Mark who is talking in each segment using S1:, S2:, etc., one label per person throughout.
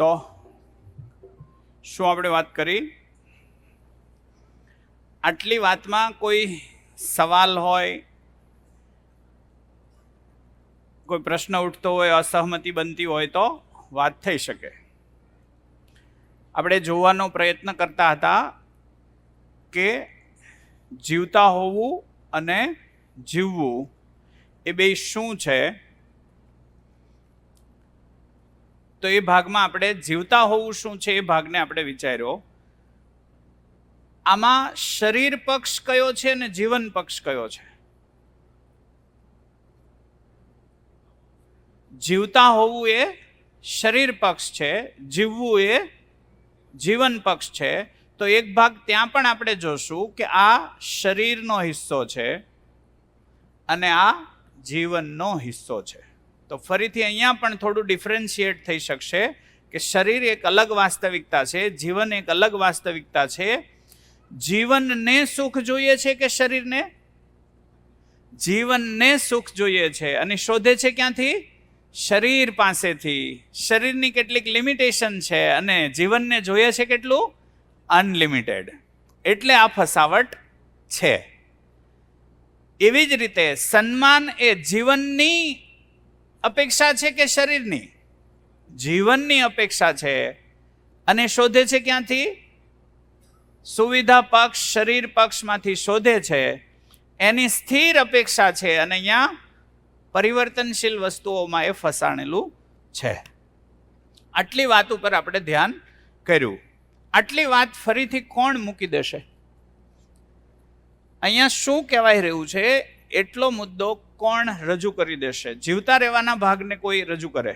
S1: તો શું આપણે વાત કરી? આટલી વાતમાં કોઈ સવાલ હોય, કોઈ પ્રશ્ન ઉઠતો હોય, અસહમતિ બનતી હોય તો વાત થઈ શકે. આપણે જોવાનો પ્રયત્ન કરતા હતા કે જીવતા હોવું અને જીવવું એ બે શું છે. તો એ ભાગમાં આપણે જીવતા હોવું શું છે એ ભાગને આપણે વિચાર્યો. આમાં શરીર પક્ષ કયો છે અને જીવન પક્ષ કયો છે? જીવતા હોવું એ શરીર પક્ષ છે, જીવવું એ જીવન પક્ષ છે. તો એક ભાગ ત્યાં પણ આપણે જોશું કે આ શરીરનો હિસ્સો છે અને આ જીવનનો હિસ્સો છે. તો ફરીથી અહીંયા પણ થોડું ડિફરન્શિએટ થઈ શકશે કે શરીર એક અલગ વાસ્તવિકતા છે, જીવન એક અલગ વાસ્તવિકતા છે. જીવનને સુખ જોઈએ છે કે શરીરને? જીવનને સુખ જોઈએ છે અને શોધે છે ક્યાંથી? શરીર પાસેથી. શરીરની કેટલીક લિમિટેશન છે અને જીવનને જોઈએ છે કેટલું? અનલિમિટેડ. એટલે આ ફસાવટ છે. એવી જ રીતે સન્માન એ જીવનની અપેક્ષા છે કે શરીરની? જીવનની અપેક્ષા છે અને શોધે છે ક્યાંથી? સુવિધા પક્ષ શરીર પક્ષમાંથી શોધે છે. એની સ્થિર અપેક્ષા છે અને અહીંયા પરિવર્તનશીલ વસ્તુઓમાં એ ફસાણેલું છે. આટલી વાત ઉપર આપણે ધ્યાન કર્યું. આટલી વાત ફરીથી કોણ મૂકી દેશે? અહીંયા શું કહેવાય રહ્યું છે એટલો મુદ્દો કોણ રજૂ કરી દેશે? જીવતા રહેવાના ભાગને કોઈ રજૂ કરે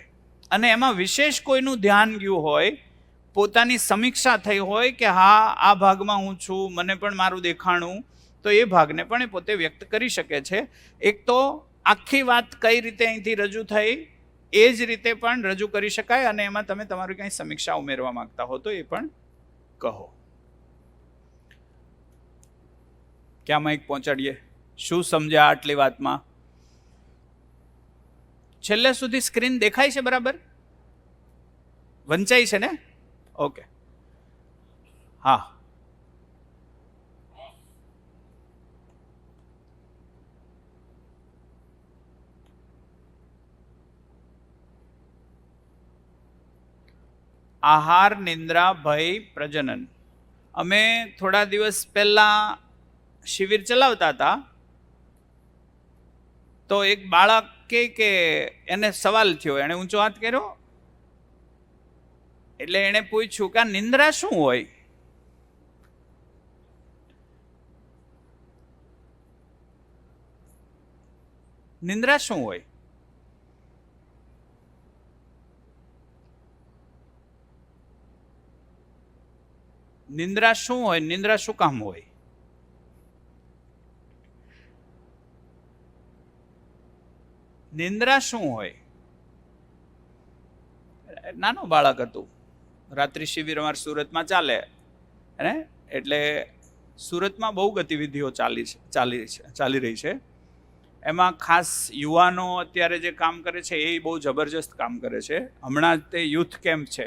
S1: અને એમાં વિશેષ કોઈનું ધ્યાન ગયું હોય, પોતાની સમીક્ષા થઈ હોય કે હા આ ભાગમાં હું છું, મને પણ મારું દેખાણું, તો એ ભાગને પણ એ પોતે વ્યક્ત કરી શકે છે. એક તો આખી વાત કઈ રીતે અહીંથી રજૂ થઈ એ જ રીતે પણ રજૂ કરી શકાય અને એમાં તમે તમારી કંઈ સમીક્ષા ઉમેરવા માંગતા હો તો એ પણ કહો. ક્યાં માઇક પહોંચાડીએ? શું સમજ્યા આટલી વાતમાં? છેલ્લે સુધી સ્ક્રીન દેખાય છે બરાબર? વંચાઈ છે ને? ઓકે. હા, આહાર, નિંદ્રા, ભય, પ્રજનન. અમે થોડા દિવસ પહેલા શિબિર ચલાવતા હતા તો એક બાળક કે એને સવાલ થયો, એણે ઊંચો હાથ કર્યો એટલે એણે પૂછ્યું કે આ નિંદ્રા શું હોય? નિંદ્રા શું હોય? નિંદ્રા શું હોય? નિંદ્રા શું કામ હોય? નિંદ્રા શું હોય? નાનું બાળક હતું. રાત્રિ શિબિર અમારે સુરતમાં ચાલે હે, એટલે સુરતમાં બહુ ગતિવિધિઓ ચાલી રહી છે. એમાં ખાસ યુવાનો અત્યારે જે કામ કરે છે એ બહુ જબરજસ્ત કામ કરે છે. હમણાં જ તે યુથ કેમ્પ છે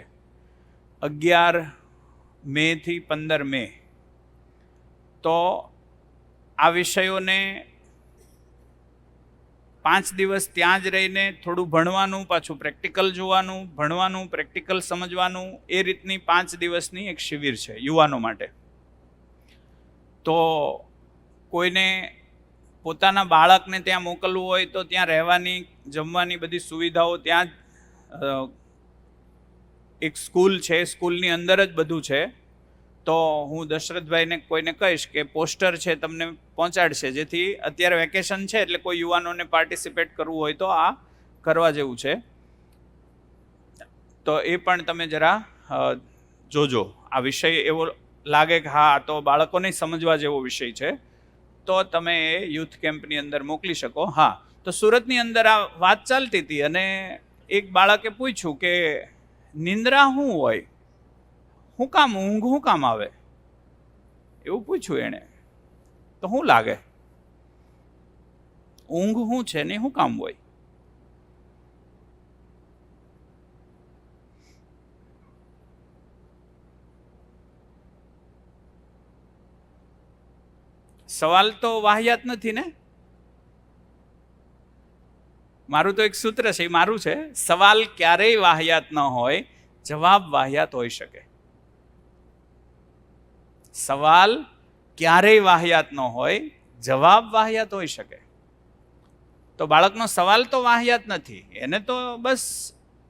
S1: 11 મે થી 15 મે. તો આ વિષયોને 5 દિવસ ત્યાં જ રહીને થોડું ભણવાનું, પાછું પ્રેક્ટિકલ જોવાનું, ભણવાનું, પ્રેક્ટિકલ સમજવાનું, એ રીતની 5 દિવસની એક શિબિર છે યુવાનો માટે. તો કોઈને પોતાના બાળકને ત્યાં મોકલવું હોય તો ત્યાં રહેવાની, જમવાની બધી સુવિધાઓ ત્યાં જ એક સ્કૂલ છે, સ્કૂલની અંદર જ બધું છે. તો હું દશરથભાઈને કોઈને કહીશ કે પોસ્ટર છે તમને પહોંચાડશે, જેથી અત્યારે વેકેશન છે એટલે કોઈ યુવાનોને પાર્ટિસિપેટ કરવું હોય તો આ કરવા જેવું છે. તો એ પણ તમે જરા જોજો. આ વિષય એવો લાગે કે હા તો બાળકોને સમજવા જેવો વિષય છે તો તમે એ યુથ કેમ્પની અંદર મોકલી શકો. હા, તો સુરતની અંદર આ વાત ચાલતી હતી અને એક બાળકે પૂછ્યું કે નિંદ્રા શું હોય? શું કામ ઊંઘ શું કામ આવે? એવું પૂછ્યું એણે. તો શું લાગે? ઊંઘ શું છે ને શું કામ હોય? સવાલ તો વાહિયાત નથી ને? મારું તો એક સૂત્ર છે, એ મારું છે, સવાલ ક્યારેય વાહિયાત ન હોય, જવાબ વાહિયાત હોઈ શકે. સવાલ ક્યારેય વાહિયાત ન હોય, જવાબ વાહિયાત હોઈ શકે. તો બાળકનો સવાલ તો વાહિયાત નથી, એને તો બસ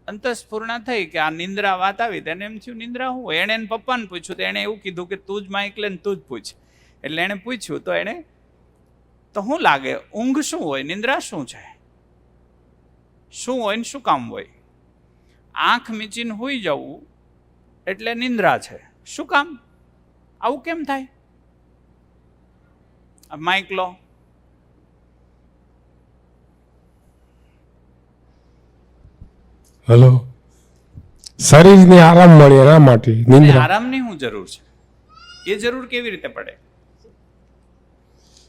S1: અંતસ્ફૂર્ણા થઈ કે આ નિંદ્રા વાત આવી, તેને એમ થયું નિંદ્રા શું હોય. એણે એને પપ્પાને પૂછ્યું તો એણે એવું કીધું કે તું જ માઇક લે ને તું જ પૂછ. એટલે એણે પૂછ્યું તો એણે તો શું લાગે, ઊંઘ શું હોય, નિંદ્રા શું છે, શું હોય ને શું કામ હોય? આંખ મીચીને હોઈ જવું એટલે નિંદ્રા છે. શું કામ? આવું કેમ થાય? માઇક લો.
S2: હેલો, શરીરને આરામ મળે એના માટે નિંદ્રા.
S1: આરામની શું જરૂર છે? એ જરૂર કેવી રીતે પડે?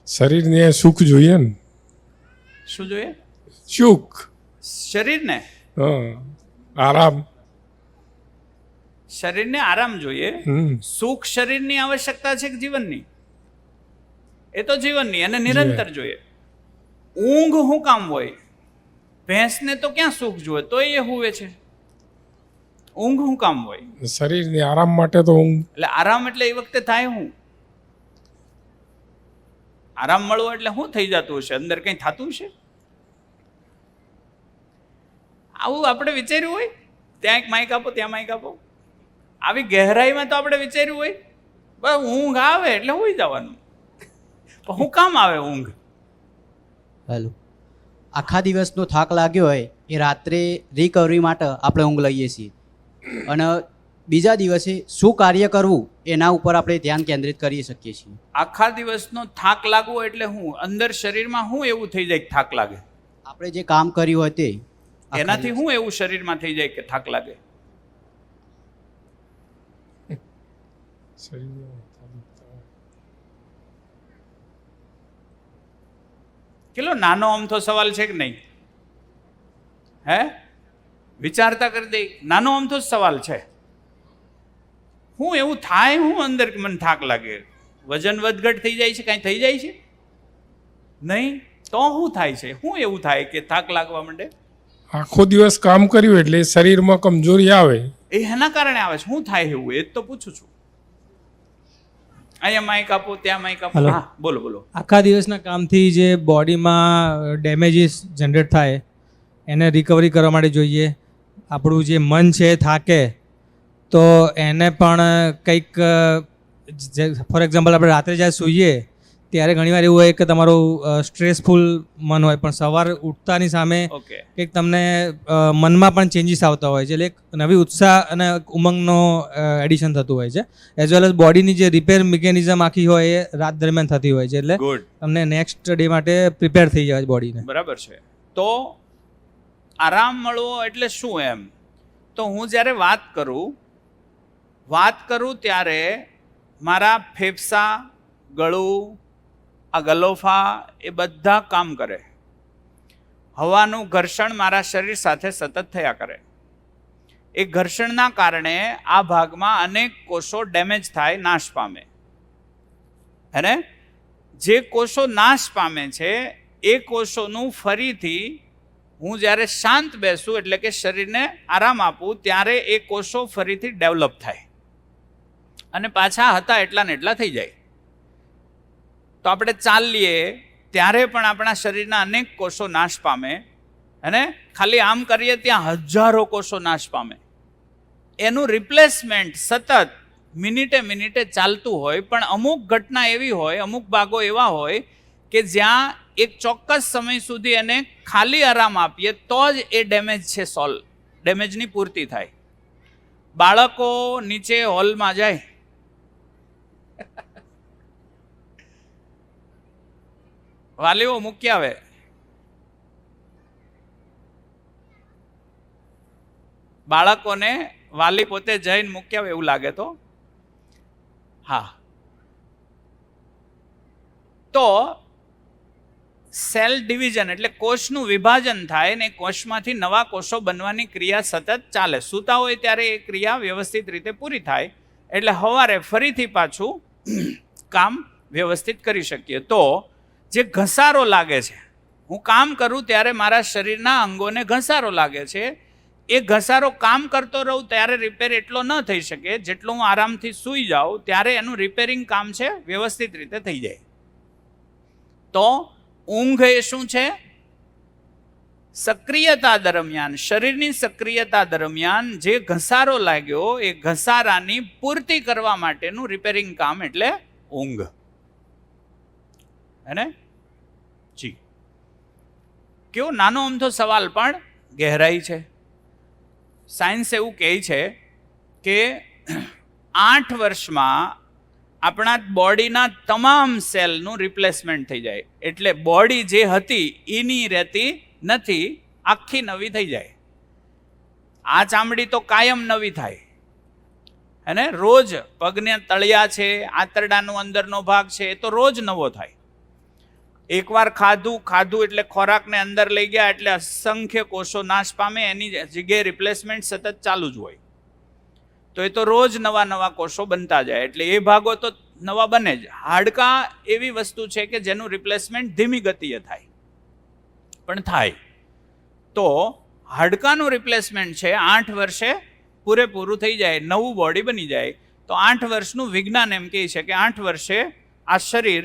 S2: શરીરને સુખ જોઈએ ને.
S1: શું જોઈએ?
S2: સુખ.
S1: શરીરને
S2: આરામ.
S1: શરીરને આરામ જોઈએ. સુખ શરીરની આવશ્યકતા છે કે જીવનની? એ તો જીવનની, અને નિરંતર જોઈએ. ઊંઘ શું કામ હોય? ભેંસને તો ક્યાં સુખ જોઈએ, તો એ હુવે છે. ઊંઘ શું કામ હોય?
S2: શરીરને આરામ માટે તો ઊંઘ.
S1: એટલે આરામ એટલે એ વખતે થાય શું? આરામ મળવો એટલે શું થઈ જતું હશે? અંદર કંઈ થતું છે? આવું આપણે વિચાર્યું હોય? ત્યાં એક માઇક આપો, ત્યાં માઇક આપો. આવી ગહેરાઈમાં તો આપણે વિચાર્યું હોય બસ ઊંઘ આવે એટલે હોઈ જવાનું. શું કામ આવે ઊંઘ?
S3: હેલો, આખા દિવસનો થાક લાગ્યો હોય એ રાત્રે રિકવરી માટે આપણે ઊંઘ લઈએ છીએ, અને બીજા દિવસે શું કાર્ય કરવું એના ઉપર આપણે ધ્યાન કેન્દ્રિત કરી શકીએ છીએ.
S1: આખા દિવસનો થાક લાગવો એટલે શું? અંદર શરીરમાં શું એવું થઈ જાય કે થાક લાગે?
S3: આપણે જે કામ કર્યું હોય તે
S1: એનાથી શું એવું શરીરમાં થઈ જાય કે થાક લાગે? કેટલો નાનો અમથો સવાલ છે કે નહીં? હે, વિચારતા કરી દે. નાનો અમથો સવાલ છે. હું એવું થાય હું અંદર કે મને થાક લાગે? વજન વધઘટ થઈ જાય છે? કાંઈ થઈ જાય છે? નહીં તો શું થાય છે? શું એવું થાય કે થાક લાગવા માંડે?
S2: આખો દિવસ કામ કર્યું એટલે શરીરમાં કમજોરી આવે.
S1: એ એના કારણે આવે છે. શું થાય એવું એ જ તો પૂછું છું. અહીંયા માઇક આપો, ત્યાં માઇક આપો. હા, બોલો બોલો.
S4: આખા દિવસના કામથી જે બોડીમાં ડેમેજીસ જનરેટ થાય એને રિકવરી કરવા માટે જોઈએ. આપણું જે મન છે એ થાકે તો એને પણ કંઈક, ફોર એક્ઝામ્પલ આપણે રાત્રે જ્યારે સૂઈએ ત્યારે ઘણીવાર એવું હોય કે તમારું સ્ટ્રેસફુલ મન હોય, પણ સવારે ઉઠતાની સામે કંઈક તમને મનમાં પણ ચેન્જીસ આવતા હોય છે, એટલે એક નવી ઉત્સાહ અને ઉમંગનો એડિશન થતું હોય છે. એઝ વેલ એઝ બોડીની જે રિપેર મિકેનિઝમ આખી હોય એ રાત દરમિયાન થતી હોય છે, એટલે તમને નેક્સ્ટ ડે માટે પ્રિપેર થઈ જાય બોડીને.
S1: બરાબર છે. તો આરામ મળવો એટલે શું એમ? તો હું જ્યારે વાત કરું ત્યારે મારા ફેફસા, ગળું, આ ગલોફા એ બધા કામ કરે. હવાનું ઘર્ષણ મારા શરીર સાથે સતત થયા કરે. એ ઘર્ષણના કારણે આ ભાગમાં અનેક કોષો ડેમેજ થાય, નાશ પામે. અને જે કોષો નાશ પામે છે એ કોષોનું ફરીથી હું જ્યારે શાંત બેસું એટલે કે શરીરને આરામ આપું ત્યારે એ કોષો ફરીથી ડેવલપ થાય અને પાછા હતા એટલા ને એટલા થઈ જાય. તો આપણે ચાલીએ ત્યારે પણ આપણા શરીરના અનેક કોષો નાશ પામે, અને ખાલી આમ કરીએ ત્યાં હજારો કોષો નાશ પામે. એનું રિપ્લેસમેન્ટ સતત મિનિટે મિનિટે ચાલતું હોય, પણ અમુક ઘટના એવી હોય, અમુક ભાગો એવા હોય કે જ્યાં એક ચોક્કસ સમય સુધી એને ખાલી આરામ આપીએ તો જ એ ડેમેજ છે ડેમેજની પૂર્તિ થાય. બાળકો નીચે હોલમાં જાય, વાલીઓ મૂકી આવે, બાળકોને વાલી પોતે જઈને મૂકી આવે એવું લાગે તો હા. તો સેલ ડિવિઝન એટલે કોષનું વિભાજન થાય ને કોષમાંથી નવા કોષો બનવાની ક્રિયા સતત ચાલે. સૂતા હોય ત્યારે એ ક્રિયા વ્યવસ્થિત રીતે પૂરી થાય એટલે સવારે ફરીથી પાછું કામ વ્યવસ્થિત કરી શકીએ. તો જે ઘસારો લાગે છે, હું કામ કરું ત્યારે મારા શરીરના અંગોને ઘસારો લાગે છે, એ ઘસારો કામ કરતો રહું ત્યારે રિપેર એટલો ન થઈ શકે જેટલો હું આરામથી સૂઈ જાઉં ત્યારે એનું રિપેરિંગ કામ છે વ્યવસ્થિત રીતે થઈ જાય. તો ઊંઘ એ શું છે? સક્રિયતા દરમિયાન, શરીરની સક્રિયતા દરમિયાન જે ઘસારો લાગ્યો એ ઘસારાની પૂર્તિ કરવા માટેનું રિપેરિંગ કામ એટલે ઊંઘ. હે ને? જી. કેવો નાનો અમથો સવાલ પણ ગહેરાઈ છે. સાયન્સ એવું કહે છે કે 8 વર્ષમાં આપણા બોડીના તમામ સેલનું રિપ્લેસમેન્ટ થઈ જાય. એટલે બોડી જે હતી એની રહેતી નથી, આખી નવી થઈ જાય. આ ચામડી તો કાયમ નવી થાય. અને રોજ પગને તળિયા છે, આંતરડાનો અંદરનો ભાગ છે, એ તો રોજ નવો થાય. એકવાર ખાધું એટલે ખોરાકને અંદર લઈ ગયા એટલે અસંખ્ય કોષો નાશ પામે, એની જગ્યાએ રિપ્લેસમેન્ટ સતત ચાલુ જ હોય. તો એ તો રોજ નવા કોષો બનતા જાય, એટલે એ ભાગો તો નવા બને જ. હાડકાં એવી વસ્તુ છે કે જેનું રિપ્લેસમેન્ટ ધીમી ગતિએ થાય, પણ થાય. તો હાડકાનું રિપ્લેસમેન્ટ છે 8 વર્ષે પૂરેપૂરું થઈ જાય, નવું બોડી બની જાય. તો 8 વર્ષનું વિજ્ઞાન એમ કહે છે કે 8 વર્ષે આ શરીર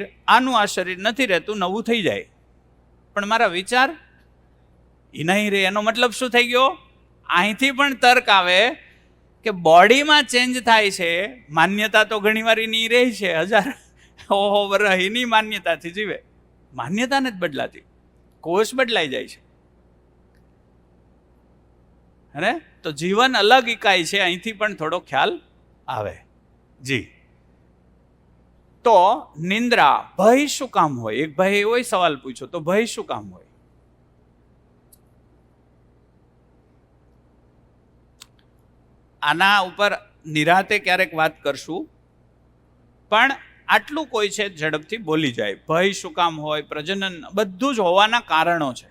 S1: નથી રહેતું, નવું થઈ જાય. પણ મારા વિચાર એ નહીં રહે. એનો મતલબ શું થઈ ગયો? અહીંથી પણ તર્ક આવે કે બોડીમાં ચેન્જ થાય છે, માન્યતા તો ઘણીવાર એની રહે છે, 1000 વર્ષ એની માન્યતાથી જીવે, માન્યતા નથી બદલાતી, કોષ બદલાઈ જાય છે. હે? તો જીવન અલગ ઇકાઈ છે, અહીંથી પણ થોડો ખ્યાલ આવે. જી. તો નિંદ્રા, ભય શું કામ હોય? એક ભાઈ એવો સવાલ પૂછ્યો, તો ભય શું કામ હોય? આના ઉપર નિરાતે ક્યારેક વાત કરશું, પણ આટલું કોઈ છે ઝડપથી બોલી જાય. ભય શું કામ હોય? પ્રજનન, બધું જ હોવાના કારણો છે.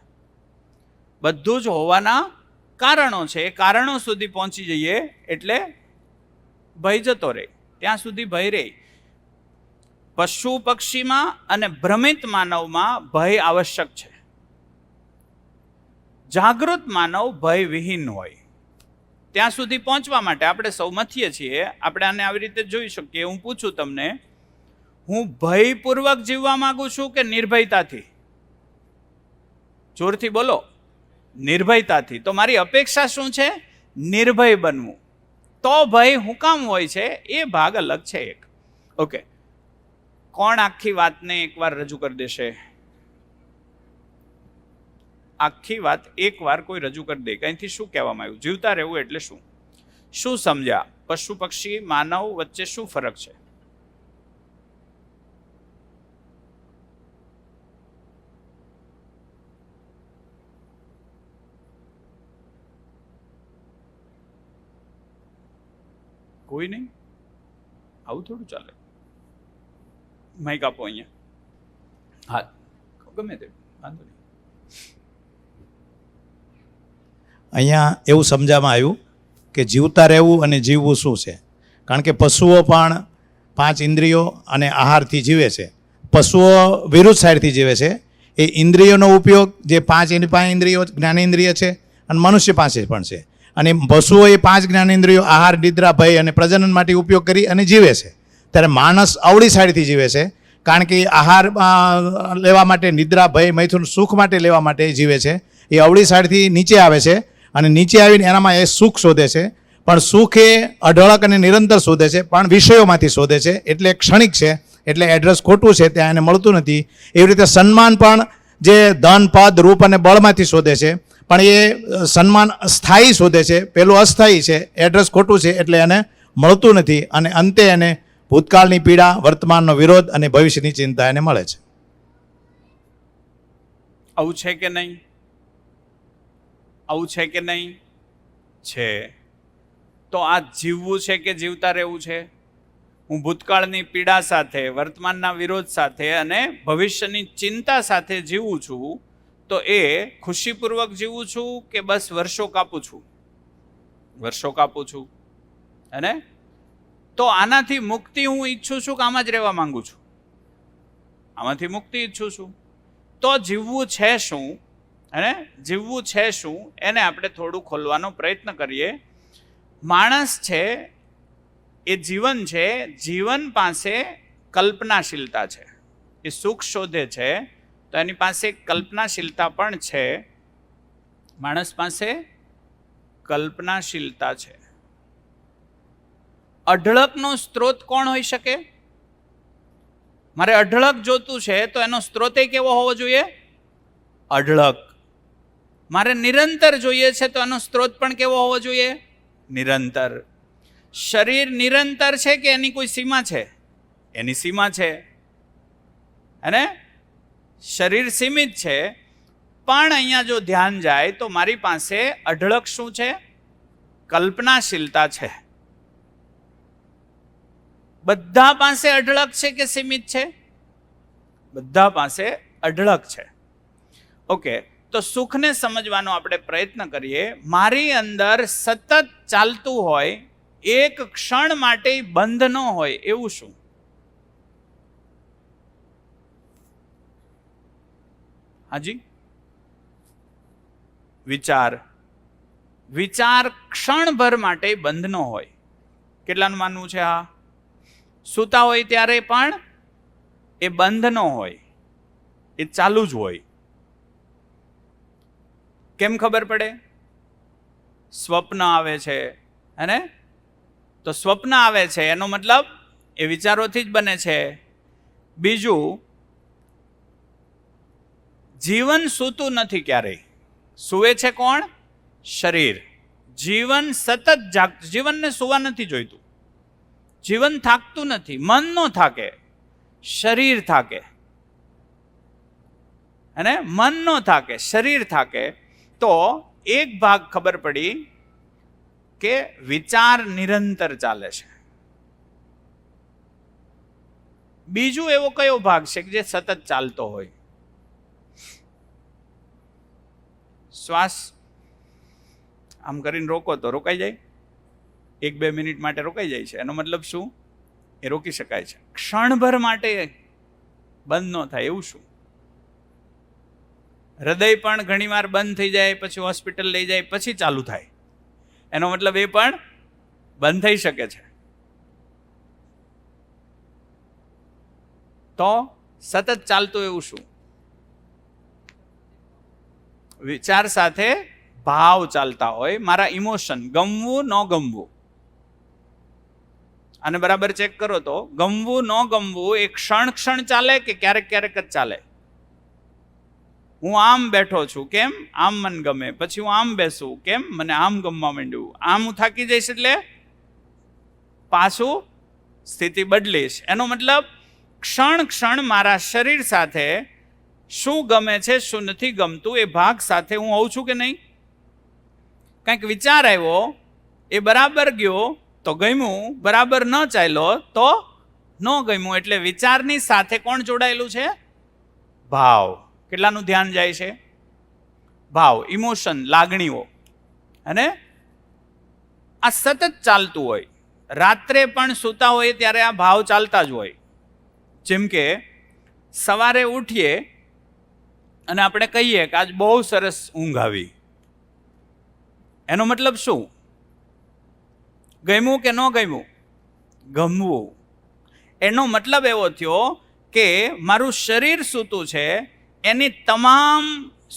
S1: બધું જ હોવાના કારણો છે. એ કારણો સુધી પહોંચી જઈએ એટલે ભય જતો રહે. ત્યાં સુધી ભય રહે. પશુ પક્ષીમાં અને ભ્રમિત માનવમાં ભય આવશ્યક છે. જાગૃત માનવ ભય વિહીન હોય. ત્યાં સુધી પહોંચવા માટે આપણે સૌ મથીએ છીએ. આપણે આને આવી રીતે જોઈ શકીએ. હું પૂછું તમને, હું ભયપૂર્વક જીવવા માંગુ છું કે નિર્ભયતાથી? જોરથી બોલો. નિર્ભયતાથી. તો મારી અપેક્ષા શું છે? નિર્ભય બનવું. તો ભય હું કામ હોય છે એ ભાગ અલગ છે એક. ઓકે, કોણ આખી વાતને એકવાર રજૂ કરી દેશે? આખી વાત એકવાર કોઈ રજૂ કરી દે. કંઈથી શું કહેવામાં આવ્યું? જીવતા રહેવું એટલે શું? શું સમજ્યા? પશુ પક્ષી માનવ વચ્ચે શું ફરક છે? કોઈ નહીં? આવું થોડું ચાલે. માઇક આપો અહીંયા. હા, ગમે તે વાંધો નહીં.
S5: અહીંયા એવું સમજવામાં આવ્યું કે જીવતા રહેવું અને જીવવું શું છે. કારણ કે પશુઓ પણ 5 ઇન્દ્રિયો અને આહારથી જીવે છે. પશુઓ વિરુદ્ધ સાઈડથી જીવે છે. એ ઇન્દ્રિયોનો ઉપયોગ જે 5 ઇન્દ્રિયો જ્ઞાનેન્દ્રિય છે અને મનુષ્ય પાસે પણ છે. અને પશુઓ એ 5 જ્ઞાનેન્દ્રિયો આહાર, નિદ્રા, ભય અને પ્રજનન માટે ઉપયોગ કરી અને જીવે છે. ત્યારે માણસ અવળી સાઈડથી જીવે છે. કારણ કે આહાર લેવા માટે, નિદ્રા, ભય, મૈથુન, સુખ માટે લેવા માટે જીવે છે. એ અવળી સાઈડથી નીચે આવે છે અને નીચે આવીને એનામાં એ સુખ શોધે છે. પણ સુખ એ અઢળક અને નિરંતર શોધે છે, પણ વિષયોમાંથી શોધે છે, એટલે ક્ષણિક છે, એટલે એડ્રેસ ખોટું છે, ત્યાં એને મળતું નથી. એવી રીતે સન્માન પણ જે ધન, પદ, રૂપ અને બળમાંથી શોધે છે, પણ એ સન્માન સ્થાયી શોધે છે, પેલું અસ્થાયી છે, એડ્રેસ ખોટું છે, એટલે એને મળતું નથી. અને અંતે એને ભૂતકાળની પીડા, વર્તમાનનો વિરોધ અને ભવિષ્યની ચિંતા એને મળે છે.
S1: આવું છે કે નહીં? આવું છે કે નહીં? છે. તો આ જીવવું છે કે જીવતા રહેવું છે? હું ભૂતકાળની પીડા સાથે, વર્તમાનના વિરોધ સાથે અને ભવિષ્યની ચિંતા સાથે જીવું છું, તો એ ખુશીપૂર્વક જીવું છું કે બસ વર્ષો કાપું છું? વર્ષો કાપું છું. અને તો આનાથી મુક્તિ હું ઈચ્છું છું કે આમાં જ રહેવા માંગુ છું? આમાંથી મુક્તિ ઈચ્છું છું. તો જીવવું છે શું, અને જીવવું છે શું એને આપણે થોડું ખોલવાનો પ્રયત્ન કરીએ. માણસ છે એ જીવન છે, જીવન પાસે કલ્પનાશીલતા છે. એ સુખ શોધે છે તો એની પાસે કલ્પનાશીલતા પણ છે. માણસ પાસે કલ્પનાશીલતા છે. અઢળકનો સ્ત્રોત કોણ હોઈ શકે? મારે અઢળક જોતું છે તો એનો સ્ત્રોત કેવો હોવો જોઈએ? અઢળક. મારે નિરંતર જોઈએ છે તો એનો સ્ત્રોત પણ કેવો હોવો જોઈએ? નિરંતર. શરીર નિરંતર છે કે એની કોઈ સીમા છે? એની સીમા છે. અને શરીર સીમિત છે, પણ અહીંયા જો ધ્યાન જાય તો મારી પાસે અઢળક શું છે? કલ્પનાશીલતા છે. બધા પાસે અઢળક છે કે સીમિત છે? બધા પાસે અઢળક છે. ઓકે, તો સુખને સમજવાનો આપણે પ્રયત્ન કરીએ. મારી અંદર સતત ચાલતું હોય, એક ક્ષણ માટે બંધ ન હોય એવું શું? હાજી, વિચાર. વિચાર ક્ષણભર માટે બંધ ન હોય. કેટલાનું માનવું છે? હા. સૂતા હોય ત્યારે પણ એ બંધ ન હોય, એ ચાલુ જ હોય. કેમ ખબર પડે? સ્વપ્ન આવે છે, અને તો સ્વપ્ન આવે છે એનો મતલબ એ વિચારોથી જ બને છે. બીજું, જીવન સૂતું નથી ક્યારેય. સૂવે છે કોણ? શરીર. જીવન સતત જાગતું. જીવનને સૂવા નથી જોઈતું. જીવન થાકતું નથી. મન નો થાકે, શરીર થાકે. અને મન નો થાકે, શરીર થાકે. તો એક ભાગ ખબર પડી કે વિચાર નિરંતર ચાલે છે. બીજું એવો કયો ભાગ છે કે જે સતત ચાલતો હોય? શ્વાસ આમ કરીને રોકો તો રોકાઈ જાય, 1-2 મિનિટ માટે રોકાઈ જાય છે. એનો મતલબ શું? એ રોકી શકાય છે. ક્ષણભર માટે બંધ ન થાય એવું શું? હૃદય પણ ઘણીવાર બંધ થઈ જાય, પછી હોસ્પિટલ લઈ જાય, પછી ચાલુ થાય. એનો મતલબ એ પણ બંધ થઈ શકે છે. તો સતત ચાલતું એવું શું? વિચાર સાથે ભાવ ચાલતા હોય. મારા ઇમોશન, ગમવું ન ગમવું, અને બરાબર ચેક કરો તો ગમવું ન ગમવું એ ક્ષણ ચાલે કે ક્યારેક ક્યારેક જ ચાલે? હું આમ બેઠો છું, કેમ? આમ મન ગમે. પછી હું આમ બેસું, કેમ? મને આમ ગમવા માંડ્યું. આમ હું થાકી જઈશ એટલે પાછું સ્થિતિ બદલીશ. એનો મતલબ ક્ષણ મારા શરીર સાથે શું ગમે છે, શું નથી ગમતું, એ ભાગ સાથે હું હોઉં છું કે નહીં? કંઈક વિચાર આવ્યો, એ બરાબર ગયો તો ગમ્યું, બરાબર ન ચાલ્યો તો ન ગમ્યું. એટલે વિચારની સાથે કોણ જોડાયેલું છે? ભાવ. કેટલાનું ધ્યાન જાય છે? ભાવ, ઇમોશન, લાગણીઓ. અને આ સતત ચાલતું હોય. રાત્રે પણ સૂતા હોય ત્યારે આ ભાવ ચાલતા જ હોય. જેમ કે સવારે ઉઠીએ અને આપણે કહીએ કે આજ બહુ સરસ ઊંઘ આવી. એનો મતલબ શું? ગમ્યું કે ન ગમ્યું? ગમવું. એનો મતલબ એવો થયો કે મારું શરીર સૂતું છે, એની તમામ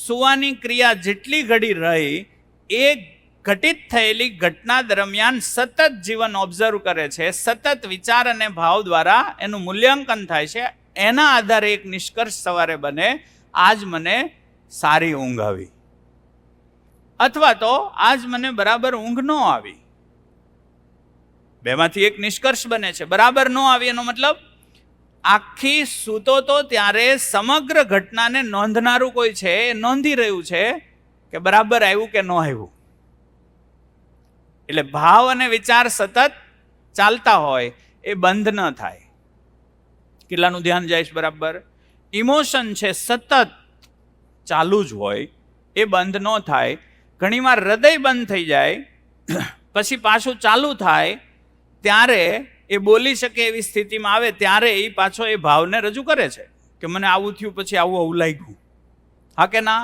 S1: સૂવાની ક્રિયા જેટલી ઘડી રહી, એ ઘટિત થયેલી ઘટના દરમિયાન સતત જીવન ઓબ્ઝર્વ કરે છે. સતત વિચાર અને ભાવ દ્વારા એનું મૂલ્યાંકન થાય છે. એના આધારે એક નિષ્કર્ષ સવારે બને, આજ મને સારી ઊંઘ આવી, અથવા તો આજ મને બરાબર ઊંઘ ન આવી. બેમાંથી એક નિષ્કર્ષ બને છે. બરાબર ન આવી એનો મતલબ આખી સૂતો તો ત્યારે સમગ્ર ઘટનાને નોંધનારું કોઈ છે, એ નોંધી રહ્યું છે કે બરાબર આવ્યું કે ન આવ્યું. એટલે ભાવ અને વિચાર સતત ચાલતા હોય, એ બંધ ન થાય. કેટલાનું ધ્યાન જાય છે? બરાબર. ઇમોશન છે સતત ચાલુ જ હોય, એ બંધ ન થાય. ઘણીવાર હૃદય બંધ થઈ જાય, પછી પાછું ચાલુ થાય, ત્યારે એ બોલી શકે એવી સ્થિતિમાં આવે ત્યારે એ પાછો એ ભાવને રજૂ કરે છે કે કે મને આવું થયું પછી આવું આવું લાગ્યું, હા કે ના?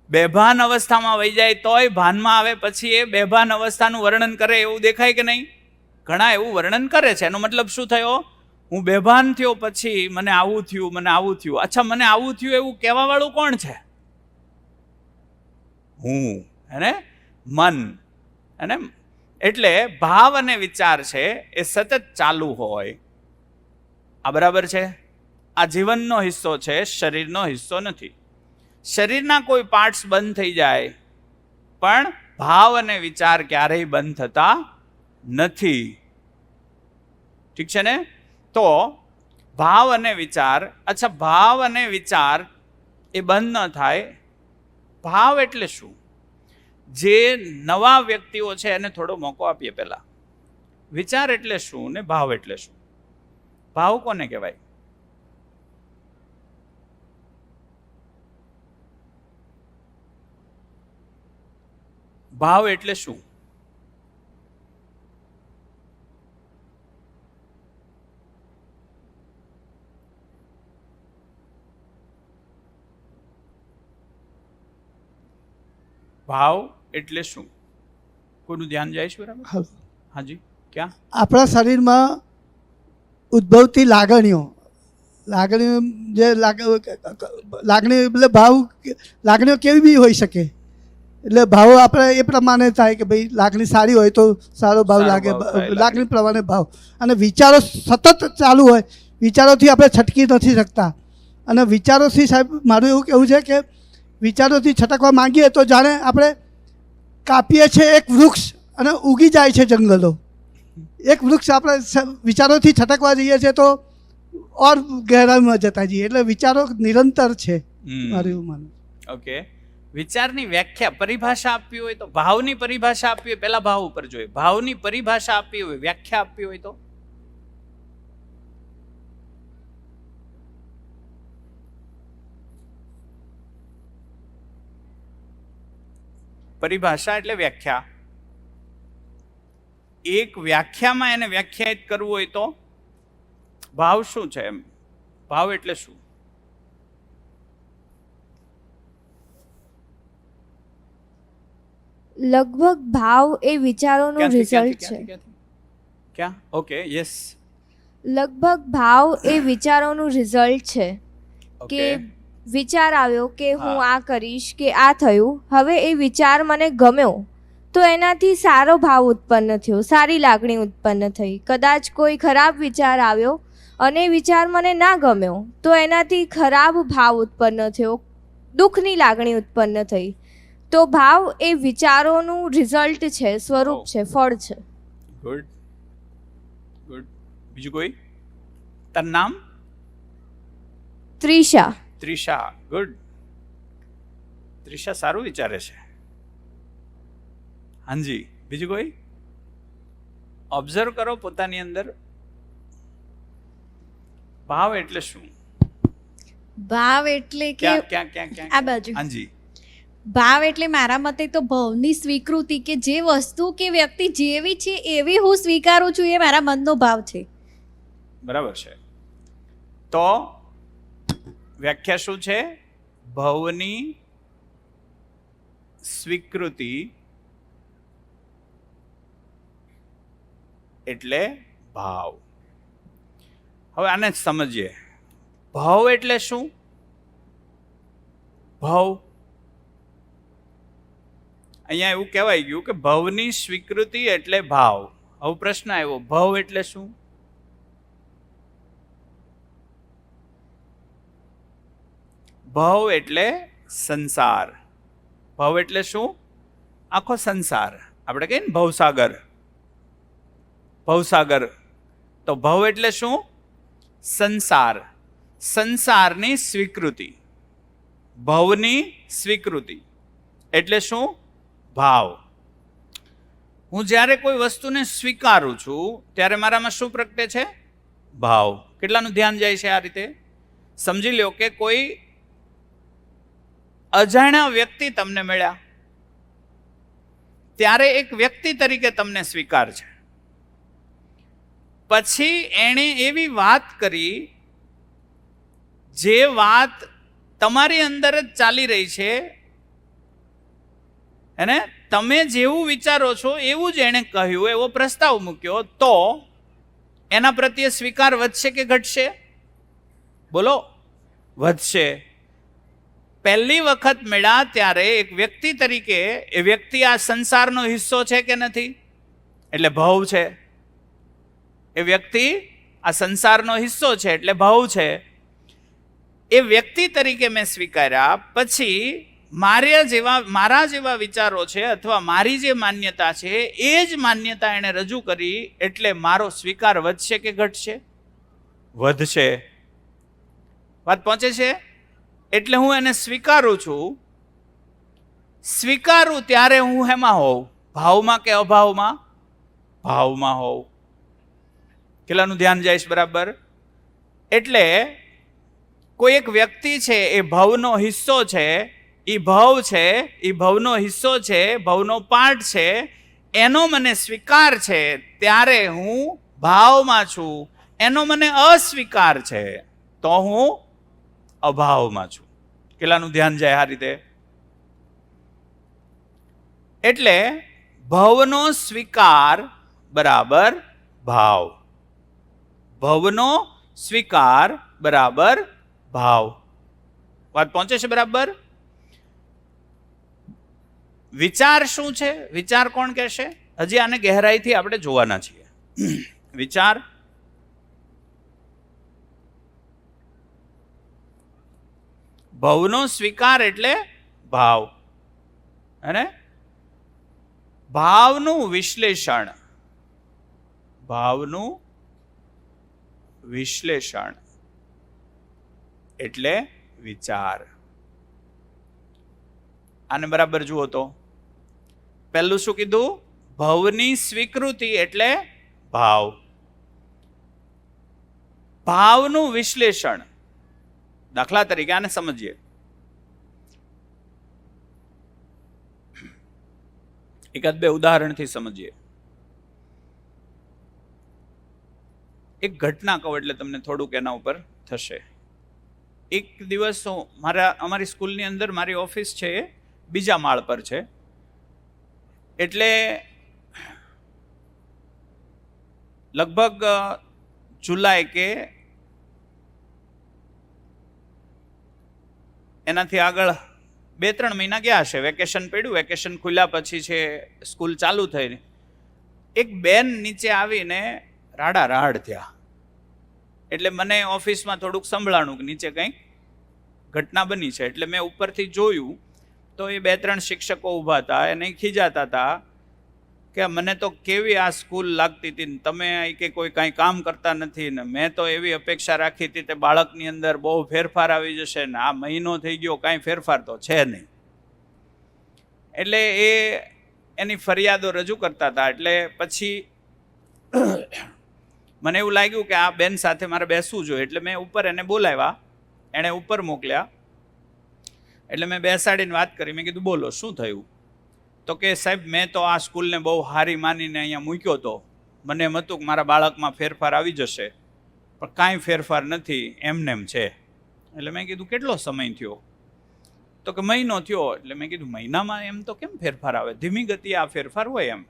S1: બેભાન અવસ્થામાં વહી જાય તોય ભાનમાં આવે પછી એ બેભાન અવસ્થાનું વર્ણન કરે એવું દેખાય કે નહીં? ઘણા એવું વર્ણન કરે છે. એનો મતલબ શું થયો? હું બેભાન થયો પછી મને આવું થયું, મને આવું થયું. અચ્છા, મને આવું થયું એવું કહેવા વાળું કોણ છે? હું, અને મન. અને એટલે ભાવ અને વિચાર છે એ સતત ચાલુ હોય. આ બરાબર છે? આ જીવનનો હિસ્સો છે, શરીરનો હિસ્સો નથી. શરીરના કોઈ પાર્ટ્સ બંધ થઈ જાય પણ ભાવ અને વિચાર ક્યારેય બંધ થતા નથી. ઠીક છે ને? તો ભાવ અને વિચાર, અચ્છા, ભાવ અને વિચાર એ બંધ ન થાય. ભાવ એટલે શું? જે નવા વ્યક્તિઓ છે એને થોડો મોકો આપીએ પહેલા. વિચાર એટલે શું ને ભાવ એટલે શું? ભાવ કોને કહેવાય? ભાવ એટલે શું? ભાવ એટલે શું? કોઈનું ધ્યાન જાય છે? બરાબર. હાજી, ક્યાં?
S6: આપણા શરીરમાં ઉદ્ભવતી લાગણીઓ જે લાગણી એટલે ભાવ, લાગણીઓ કેવી બી હોઈ શકે. એટલે ભાવો આપણે એ પ્રમાણે થાય કે ભાઈ લાગણી સારી હોય તો સારો ભાવ લાગે, લાગણી પ્રમાણે ભાવ. અને વિચારો સતત ચાલુ હોય, વિચારોથી આપણે છટકી નથી શકતા. અને વિચારોથી, સાહેબ, મારું એવું કહેવું છે કે વિચારોથી છટકવા માંગીએ તો જાણે આપણે કાપીએ છીએ એક વૃક્ષ અને ઉગી જાય છે જંગલો. એક વૃક્ષ આપણે વિચારોથી છટકવા જઈએ છીએ તો ઓર ગહેરાઈમાં જતા જઈએ. એટલે વિચારો નિરંતર છે, મારું એવું માનવું.
S1: ઓકે. વિચારની વ્યાખ્યા, પરિભાષા આપવી હોય તો, ભાવની પરિભાષા આપવી હોય, પહેલા ભાવ ઉપર જોઈએ. ભાવની પરિભાષા આપવી હોય, વ્યાખ્યા આપવી હોય તો પરિભાષા એટલે વ્યાખ્યા. એક વ્યાખ્યામાં એને વ્યાખ્યાયિત કરવું હોય તો ભાવ શું છે? એમ, ભાવ એટલે શું?
S7: લગભગ ભાવ એ વિચારોનું રિઝલ્ટ છે.
S1: ક્યાં? Okay, yes.
S7: લગભગ ભાવ એ વિચારોનું રિઝલ્ટ છે કે વિચાર આવ્યો કે હું આ કરીશ કે આ થયું, હવે એ વિચાર મને ગમ્યો તો એનાથી સારો ભાવ ઉત્પન્ન થયો, સારી લાગણી ઉત્પન્ન થઈ. કદાચ કોઈ ખરાબ વિચાર આવ્યો અને વિચાર મને ના ગમ્યો તો એનાથી ખરાબ ભાવ ઉત્પન્ન થયો, દુઃખની લાગણી ઉત્પન્ન થઈ. તો ભાવ એ વિચારોનું રિઝલ્ટ છે, સ્વરૂપ છે, ફળ છે.
S1: Good good. બીજું કોઈ? તારું નામ?
S7: ત્રિષા.
S1: ત્રિષા. ગુડ. ત્રિષા સારું વિચારે છે. હાજી, બીજું કોઈ? ઓબ્ઝર્વ કરો પોતાની અંદર. ભાવ એટલે શું?
S8: ભાવ એટલે કે
S1: ક્યાં ક્યાં ક્યાં?
S8: આ બાજુ.
S1: હાજી.
S8: ભાવ એટલે મારા મતે તો ભાવની સ્વીકૃતિ, કે જે વસ્તુ કે વ્યક્તિ જેવી છે એવી હું સ્વીકારું છું, એ મારા મનનો ભાવ છે.
S1: બરાબર છે. તો વ્યાખ્યા શું છે? ભાવની સ્વીકૃતિ એટલે ભાવ. હવે આને જ સમજીએ. ભાવ એટલે શું? ભાવ અહીંયા એવું કહેવાય ગયું કે ભાવની સ્વીકૃતિ એટલે ભાવ. હવે પ્રશ્ન આવ્યો, ભાવ એટલે શું? ભાવ એટલે સંસાર. ભાવ એટલે શું? આખો સંસાર. આપણે કહીએ ને ભવસાગર. ભવસાગર. તો ભાવ એટલે શું? સંસાર. સંસારની સ્વીકૃતિ, ભાવની સ્વીકૃતિ એટલે શું? ભાવ. હું જ્યારે કોઈ વસ્તુને સ્વીકારું છું ત્યારે મારામાં શું પ્રગટે છે? ભાવ. કેટલાનું ધ્યાન જાય છે આ રીતે? સમજી લો કે કોઈ અજાણ્યા વ્યક્તિ તમને મળ્યા, ત્યારે એક વ્યક્તિ તરીકે તમને સ્વીકાર છે. પછી એણે એવી વાત કરી જે વાત તમારી અંદર જ ચાલી રહી છે અને તમે જેવું વિચારો છો એવું જ એણે કહ્યું, એવો પ્રસ્તાવ મૂક્યો, તો એના પ્રત્યે સ્વીકાર વધશે કે ઘટશે? બોલો, વધશે. પહેલી વખત મળ્યા ત્યારે એક વ્યક્તિ તરીકે એ વ્યક્તિ આ સંસારનો હિસ્સો છે કે નથી? એટલે ભવ છે. એ વ્યક્તિ આ સંસારનો હિસ્સો છે એટલે ભવ છે. એ વ્યક્તિ તરીકે મેં સ્વીકાર્યા. પછી મારા જેવા વિચારો છે અથવા મારી જે માન્યતા છે એ જ માન્યતા એણે રજૂ કરી, એટલે મારો સ્વીકાર વધશે કે ઘટશે? વધશે. વાત પહોંચે છે? એટલે હું એને સ્વીકારું છું. સ્વીકારું ત્યારે હું હેમાં હોઉં? ભાવમાં કે અભાવમાં? ભાવમાં હોઉં. કેટલાનું ધ્યાન જાય બરાબર? એટલે કોઈ એક વ્યક્તિ છે એ ભવનો હિસ્સો છે, એ ભવ છે, એ ભવનો હિસ્સો છે, ભવનો પાર્ટ છે, એનો મને સ્વીકાર છે ત્યારે હું ભાવમાં છું. એનો મને અસ્વીકાર છે તો હું અભાવમાં છું. કેટલાનું ધ્યાન જાય આ રીતે? એટલે ભવનો સ્વીકાર બરાબર ભાવ. ભવનો સ્વીકાર બરાબર ભાવ. વાત પહોંચે છે બરાબર? વિચાર શું છે? વિચાર કોણ કહેશે? હજી આને ગહેરાઈથી આપણે જોવાના છીએ. વિચાર ભવનો સ્વીકાર એટલે ભાવ, અને ભાવનું વિશ્લેષણ, ભાવનું વિશ્લેષણ એટલે વિચાર. આને બરાબર જુઓ તો પહેલું શું કીધું? ભવની સ્વીકૃતિ એટલે ભાવ. ભાવનું વિશ્લેષણ. દાખલા તરીકે આને સમજીએ. એકાદ બે ઉદાહરણથી સમજીએ. એક ઘટના કહું એટલે તમને થોડુંક એના ઉપર થશે. એક દિવસ અમારી સ્કૂલની અંદર મારી ઓફિસ છે એ બીજા માળ પર છે. એટલે લગભગ જુલાઈ કે એનાથી આગળ 2-3 મહિના ગયા હશે. વેકેશન પડ્યું, વેકેશન ખુલ્યા પછી છે સ્કૂલ ચાલુ થઈ. એક બેન નીચે આવીને રાડા રાડ થયા. એટલે મને ઓફિસમાં થોડુંક સંભળાણું કે નીચે કંઈક ઘટના બની છે. એટલે મેં ઉપરથી જોયું તો એ 2-3 શિક્ષકો ઊભા હતા, એને ખીજાતા હતા કે મને તો કેવી આ સ્કૂલ લાગતી હતી ને તમે કે કોઈ કાંઈ કામ કરતા નથી ને મેં તો એવી અપેક્ષા રાખી હતી તે બાળકની અંદર બહુ ફેરફાર આવી જશે ને આ મહિનો થઈ ગયો કાંઈ ફેરફાર તો છે નહીં. એટલે એ એની ફરિયાદો રજૂ કરતા હતા. એટલે પછી મને એવું લાગ્યું કે આ બેન સાથે મારે બેસવું જોઈએ. એટલે મેં ઉપર એને બોલાવ્યા, એણે ઉપર મોકલ્યા. એટલે મેં બેસાડીને વાત કરી. મેં કીધું બોલો શું થયું? તો કે સાહેબ મેં તો આ સ્કૂલને બહુ સારી માનીને અહીંયા મૂક્યો હતો. મને એમ હતું કે મારા બાળકમાં ફેરફાર આવી જશે, પણ કાંઈ ફેરફાર નથી, એમનેમ છે. એટલે મેં કીધું કેટલો સમય થયો? તો કે મહિનો થયો. એટલે મેં કીધું મહિનામાં એમ તો કેમ ફેરફાર આવે? ધીમી ગતિ આ ફેરફાર હોય એમ?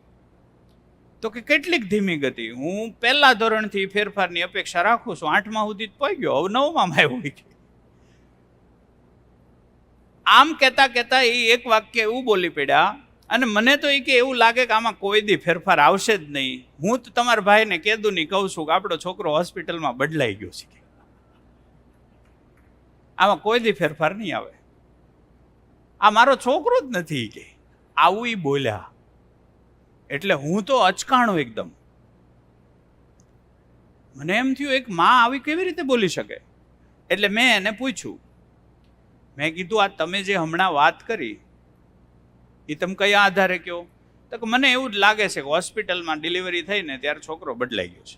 S1: તો કે કેટલીક ધીમી ગતિ? હું પહેલા ધોરણથી ફેરફારની અપેક્ષા રાખું છું, 8મા સુધી જ પહોંચી ગયો, હવે 9માં આવ્યું. આમ કહેતા કહેતા એ એક વાક્ય એવું બોલી પડ્યા અને મને તો એ કે એવું લાગે કે આમાં કોઈ દી ફેરફાર આવશે જ નહીં. હું તો તમારા ભાઈને કીધું નહીં કહું છું કે આપણો છોકરો હોસ્પિટલમાં બદલાઈ ગયો છે, આમાં કોઈ દી ફેરફાર નહીં આવે, આ મારો છોકરો જ નથી કે આવું એ બોલ્યા. એટલે હું તો અચકાણો એકદમ. મને એમ થયું એક માં આવી કેવી રીતે બોલી શકે? એટલે મેં એને પૂછ્યું, મેં કીધું આ તમે જે હમણાં વાત કરી એ તમે કયા આધારે કહો? તો કે મને એવું જ લાગે છે કે હોસ્પિટલમાં ડિલિવરી થઈને ત્યારે છોકરો બદલાઈ ગયો છે.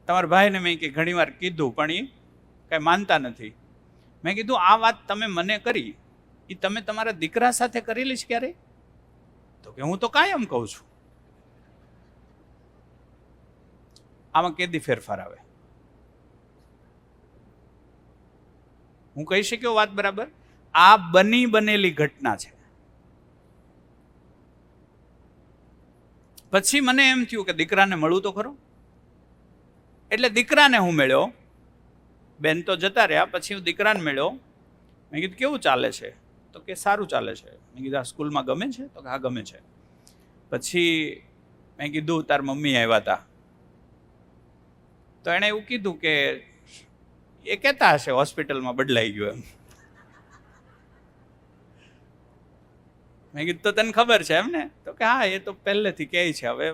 S1: તમારા ભાઈને મેં કે ઘણી વાર કીધું પણ એ કાંઈ માનતા નથી. મેં કીધું આ વાત તમે મને કરી એ તમે તમારા દીકરા સાથે કરેલી છે ક્યારે? તો કે હું તો કાયમ કહું છું. આમાં કેદી ફેરફાર આવે? હું કહી શક્યો વાત બરાબર? આ બનેલી ઘટના છે. પછી મને એમ થયું કે દીકરાને મળું તો ખરો. એટલે દીકરાને હું મળ્યો. બેન તો જતા રહ્યા. પછી હું દીકરાને મળ્યો. મેં કીધું કેવું ચાલે છે? તો કે સારું ચાલે છે. મેં કીધું આ સ્કૂલમાં ગમે છે? તો કે હા ગમે છે. પછી મેં કીધું તાર મમ્મી આવ્યા હતા. તો એણે એવું કીધું કે એ કહેતા હશે હોસ્પિટલમાં બદલાઈ ગયો એમ. મેં કીધું તો તને ખબર છે એમ ને? તો કે હા એ તો પહેલેથી કહે છે, હવે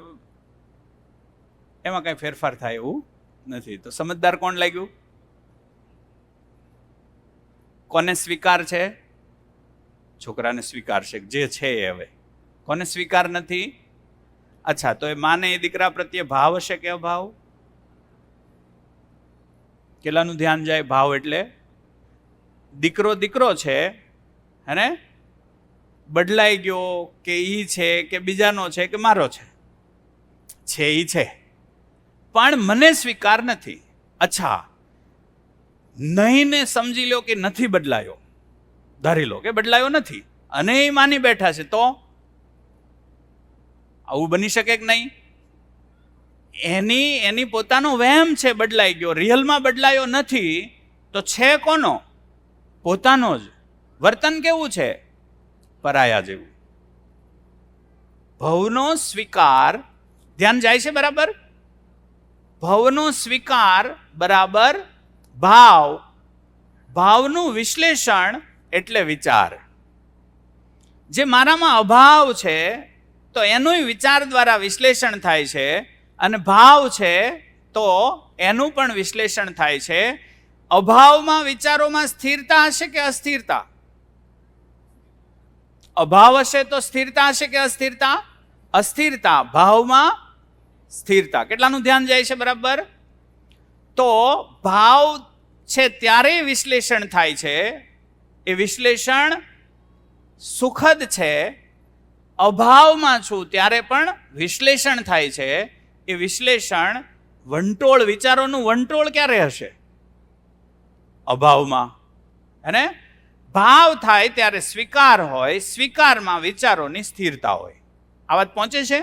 S1: એમાં કાંઈ ફેરફાર થાય એવું નથી. તો સમજદાર કોણ લાગ્યું? કોને સ્વીકાર છે? છોકરાને સ્વીકાર છે જે છે એ. હવે કોને સ્વીકાર નથી? અચ્છા, તો એ માને એ દીકરા પ્રત્યે ભાવ હશે કે અભાવ? કેટલાનું ધ્યાન જાય? ભાવ એટલે દીકરો દીકરો છે, હે, બદલાઈ ગયો કે ઈ છે કે બીજાનો છે કે મારો છે ઈ છે, પણ મને સ્વીકાર નથી. અચ્છા, નહીં ને સમજી લો કે નથી બદલાયો, ધારી લો કે બદલાયો નથી અને એ માની બેઠા છે, તો આવું બની શકે કે નહીં? એની પોતાનો વહેમ છે બદલાઈ ગયો, રિયલમાં બદલાયો નથી. તો છે કોનો? પોતાનો જ. વર્તન કેવું છે? પરાયા જેવું. ભવનો સ્વીકાર, ધ્યાન જાય છે બરાબર? ભવનો સ્વીકાર બરાબર ભાવ. ભાવનું વિશ્લેષણ એટલે વિચાર. જે મારામાં અભાવ છે તો એનું વિચાર દ્વારા વિશ્લેષણ થાય છે, અને ભાવ છે તો એનું પણ વિશ્લેષણ થાય છે. અભાવમાં વિચારોમાં સ્થિરતા હશે કે અસ્થિરતા? અભાવ હશે તો સ્થિરતા હશે કે અસ્થિરતા? અસ્થિરતા. ભાવમાં સ્થિરતા. કેટલાનું ધ્યાન જાય છે બરાબર? તો ભાવ છે ત્યારે વિશ્લેષણ થાય છે, એ વિશ્લેષણ સુખદ છે. અભાવમાં છું ત્યારે પણ વિશ્લેષણ થાય છે, એ વિશ્લેષણ વંટોળ, વિચારોનું વંટોળ ક્યારે હશે? અભાવમાં. અને ભાવ થાય ત્યારે સ્વીકાર હોય, સ્વીકારમાં વિચારોની સ્થિરતા હોય. આ વાત પહોંચે છે?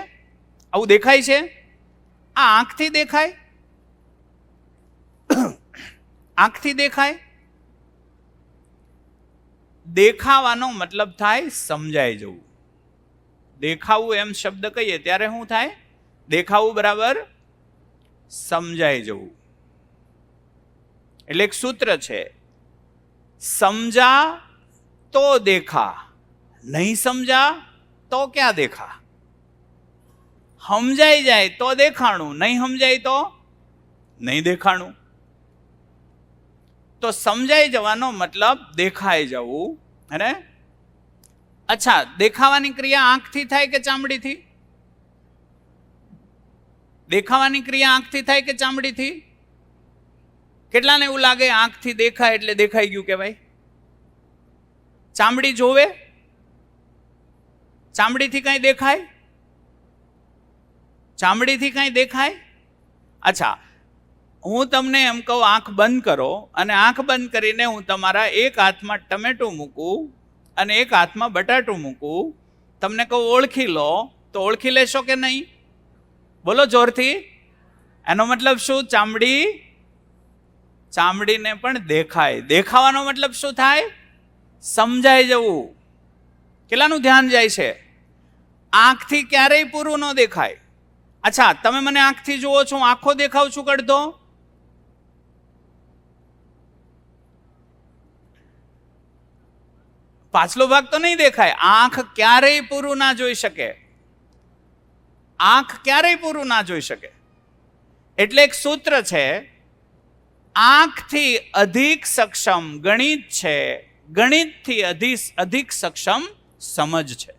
S1: આવું દેખાય છે? આ આંખથી દેખાય? આંખથી દેખાય? દેખાવાનો મતલબ થાય સમજાઈ જવું. દેખાવું એમ શબ્દ કહીએ ત્યારે શું થાય? દેખાવું બરાબર સમજાઈ જવું. એટલે એક સૂત્ર છે, સમજા તો દેખા, નહીં સમજા તો ક્યાં દેખા. સમજાઈ જાય તો દેખાણું, નહીં સમજાય તો નહીં દેખાણું. તો સમજાઈ જવાનો મતલબ દેખાઈ જવું. હે? અચ્છા, દેખાવાની ક્રિયા આંખથી થાય કે ચામડીથી? દેખાવાની ક્રિયા આંખથી થાય કે ચામડીથી? કેટલાને એવું લાગે આંખથી દેખાય એટલે દેખાઈ ગયું કે ભાઈ? ચામડી જોવે? ચામડીથી કઈ દેખાય? ચામડીથી કઈ દેખાય? અચ્છા, હું તમને એમ કહું આંખ બંધ કરો, અને આંખ બંધ કરીને હું તમારા એક હાથમાં ટમેટું મૂકું અને એક હાથમાં બટાટું મૂકું, તમને કહું ઓળખી લો, તો ઓળખી લેશો કે નહીં? બોલો જોરથી. એનો મતલબ શું? ચામડીને પણ દેખાય. દેખાવાનો મતલબ શું થાય? સમજાઈ જવું. કેટલાનું ધ્યાન જાય છે? આંખથી ક્યારેય પૂરું ન દેખાય. અચ્છા, તમે મને આંખથી જુઓ છો, આંખો દેખાવ છું કડતો? પાછલો ભાગ તો નહીં દેખાય. આંખ ક્યારેય પૂરું ના જોઈ શકે. આંખ ક્યારેય પૂરું ના જોઈ શકે. એટલે એક સૂત્ર છે, આંખથી અધિક સક્ષમ ગણિત છે, ગણિતથી અધિક સક્ષમ સમજ છે.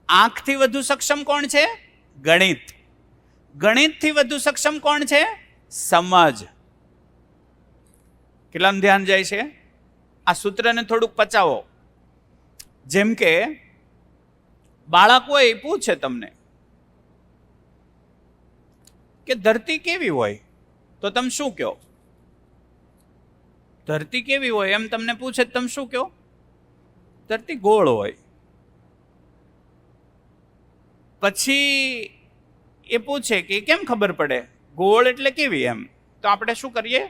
S1: આંખથી વધુ સક્ષમ કોણ છે? ગણિત. ગણિતથી વધુ સક્ષમ કોણ છે? સમજ. કેટલાનું ધ્યાન જાય છે? આ સૂત્રને થોડુંક પચાવો. જેમ કે બાળકો એ પૂછે તમને કે ધરતી કેવી હોય, તો તમે શું કહો? ધરતી કેવી હોય એમ તમને પૂછે તો તમે શું કહો? ધરતી ગોળ હોય. પછી એ પૂછે કે કેમ ખબર પડે ગોળ એટલે કેવી એમ? તો આપણે શું કરીએ?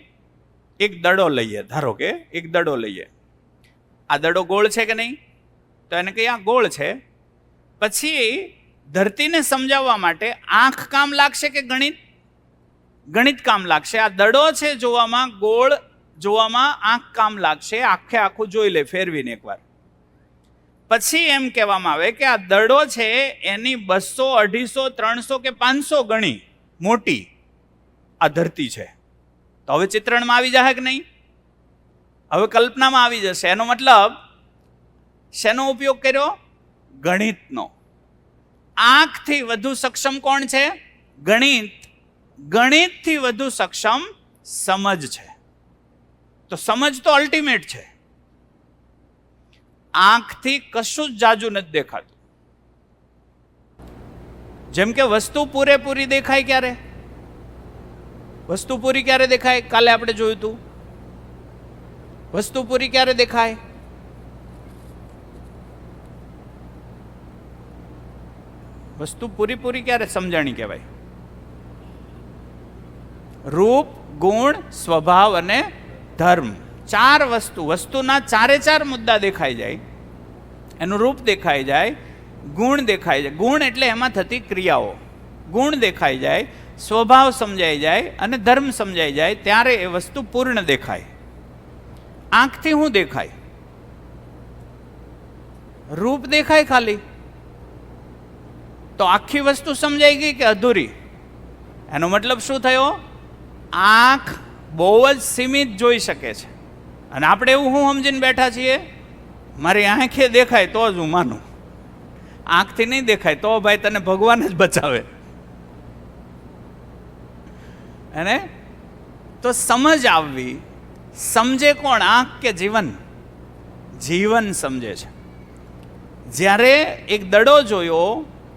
S1: એક દડો લઈએ, ધારો કે એક દડો લઈએ. આ દડો ગોળ છે કે નહીં? તો એને કહીએ આ ગોળ છે. પછી ધરતીને સમજાવવા માટે આંખ કામ લાગશે કે ગણિત? ગણિત કામ લાગશે. આ દડો છે જોવામાં ગોળ, જોવામાં આંખ કામ લાગશે. આખે આખું જોઈ લે ફેરવીને એકવાર. પછી એમ કહેવામાં આવે કે આ દડો છે એની 200, 250, 300 કે 500 ગણી મોટી આ ધરતી છે. તો હવે ચિત્રણમાં આવી જશે કે નહીં? હવે કલ્પનામાં આવી જશે. એનો મતલબ શેનો ઉપયોગ કર્યો? ગણિતનો. આંખથી વધુ સક્ષમ કોણ છે? ગણિત. ગણિતથી વધુ સક્ષમ સમજ છે. તો સમજ તો અલ્ટિમેટ છે. આંખથી કશું જ જાજુ નથી દેખાતું. જેમ કે વસ્તુ પૂરેપૂરી દેખાય ક્યારે? વસ્તુ પૂરી ક્યારે દેખાય? કાલે આપણે જોયું હતું. વસ્તુ પૂરી ક્યારે દેખાય? વસ્તુ પૂરી ક્યારે સમજણી કહેવાય? રૂપ, ગુણ, સ્વભાવ અને ધર્મ. 4 વસ્તુ, વસ્તુના 4 મુદ્દા દેખાઈ જાય. એનું રૂપ દેખાઈ જાય, ગુણ દેખાઈ જાય. ગુણ એટલે એમાં થતી ક્રિયાઓ. ગુણ દેખાઈ જાય, સ્વભાવ સમજાઈ જાય અને ધર્મ સમજાઈ જાય, ત્યારે એ વસ્તુ પૂર્ણ દેખાય. આંખથી શું દેખાય? રૂપ દેખાય ખાલી. તો આખી વસ્તુ સમજાઈ ગઈ કે અધૂરી? એનો મતલબ શું થયો? આંખ બહુ જ સીમિત જોઈ શકે છે. અને આપણે એવું હું સમજીને બેઠા છીએ, મારી આંખે દેખાય તો જ હું માનું. આંખથી નહીં દેખાય તો ભાઈ તને ભગવાન જ બચાવે. અને તો સમજ આવવી. સમજે કોણ? આંખ કે જીવન? જીવન સમજે છે. જ્યારે એક દડો જોયો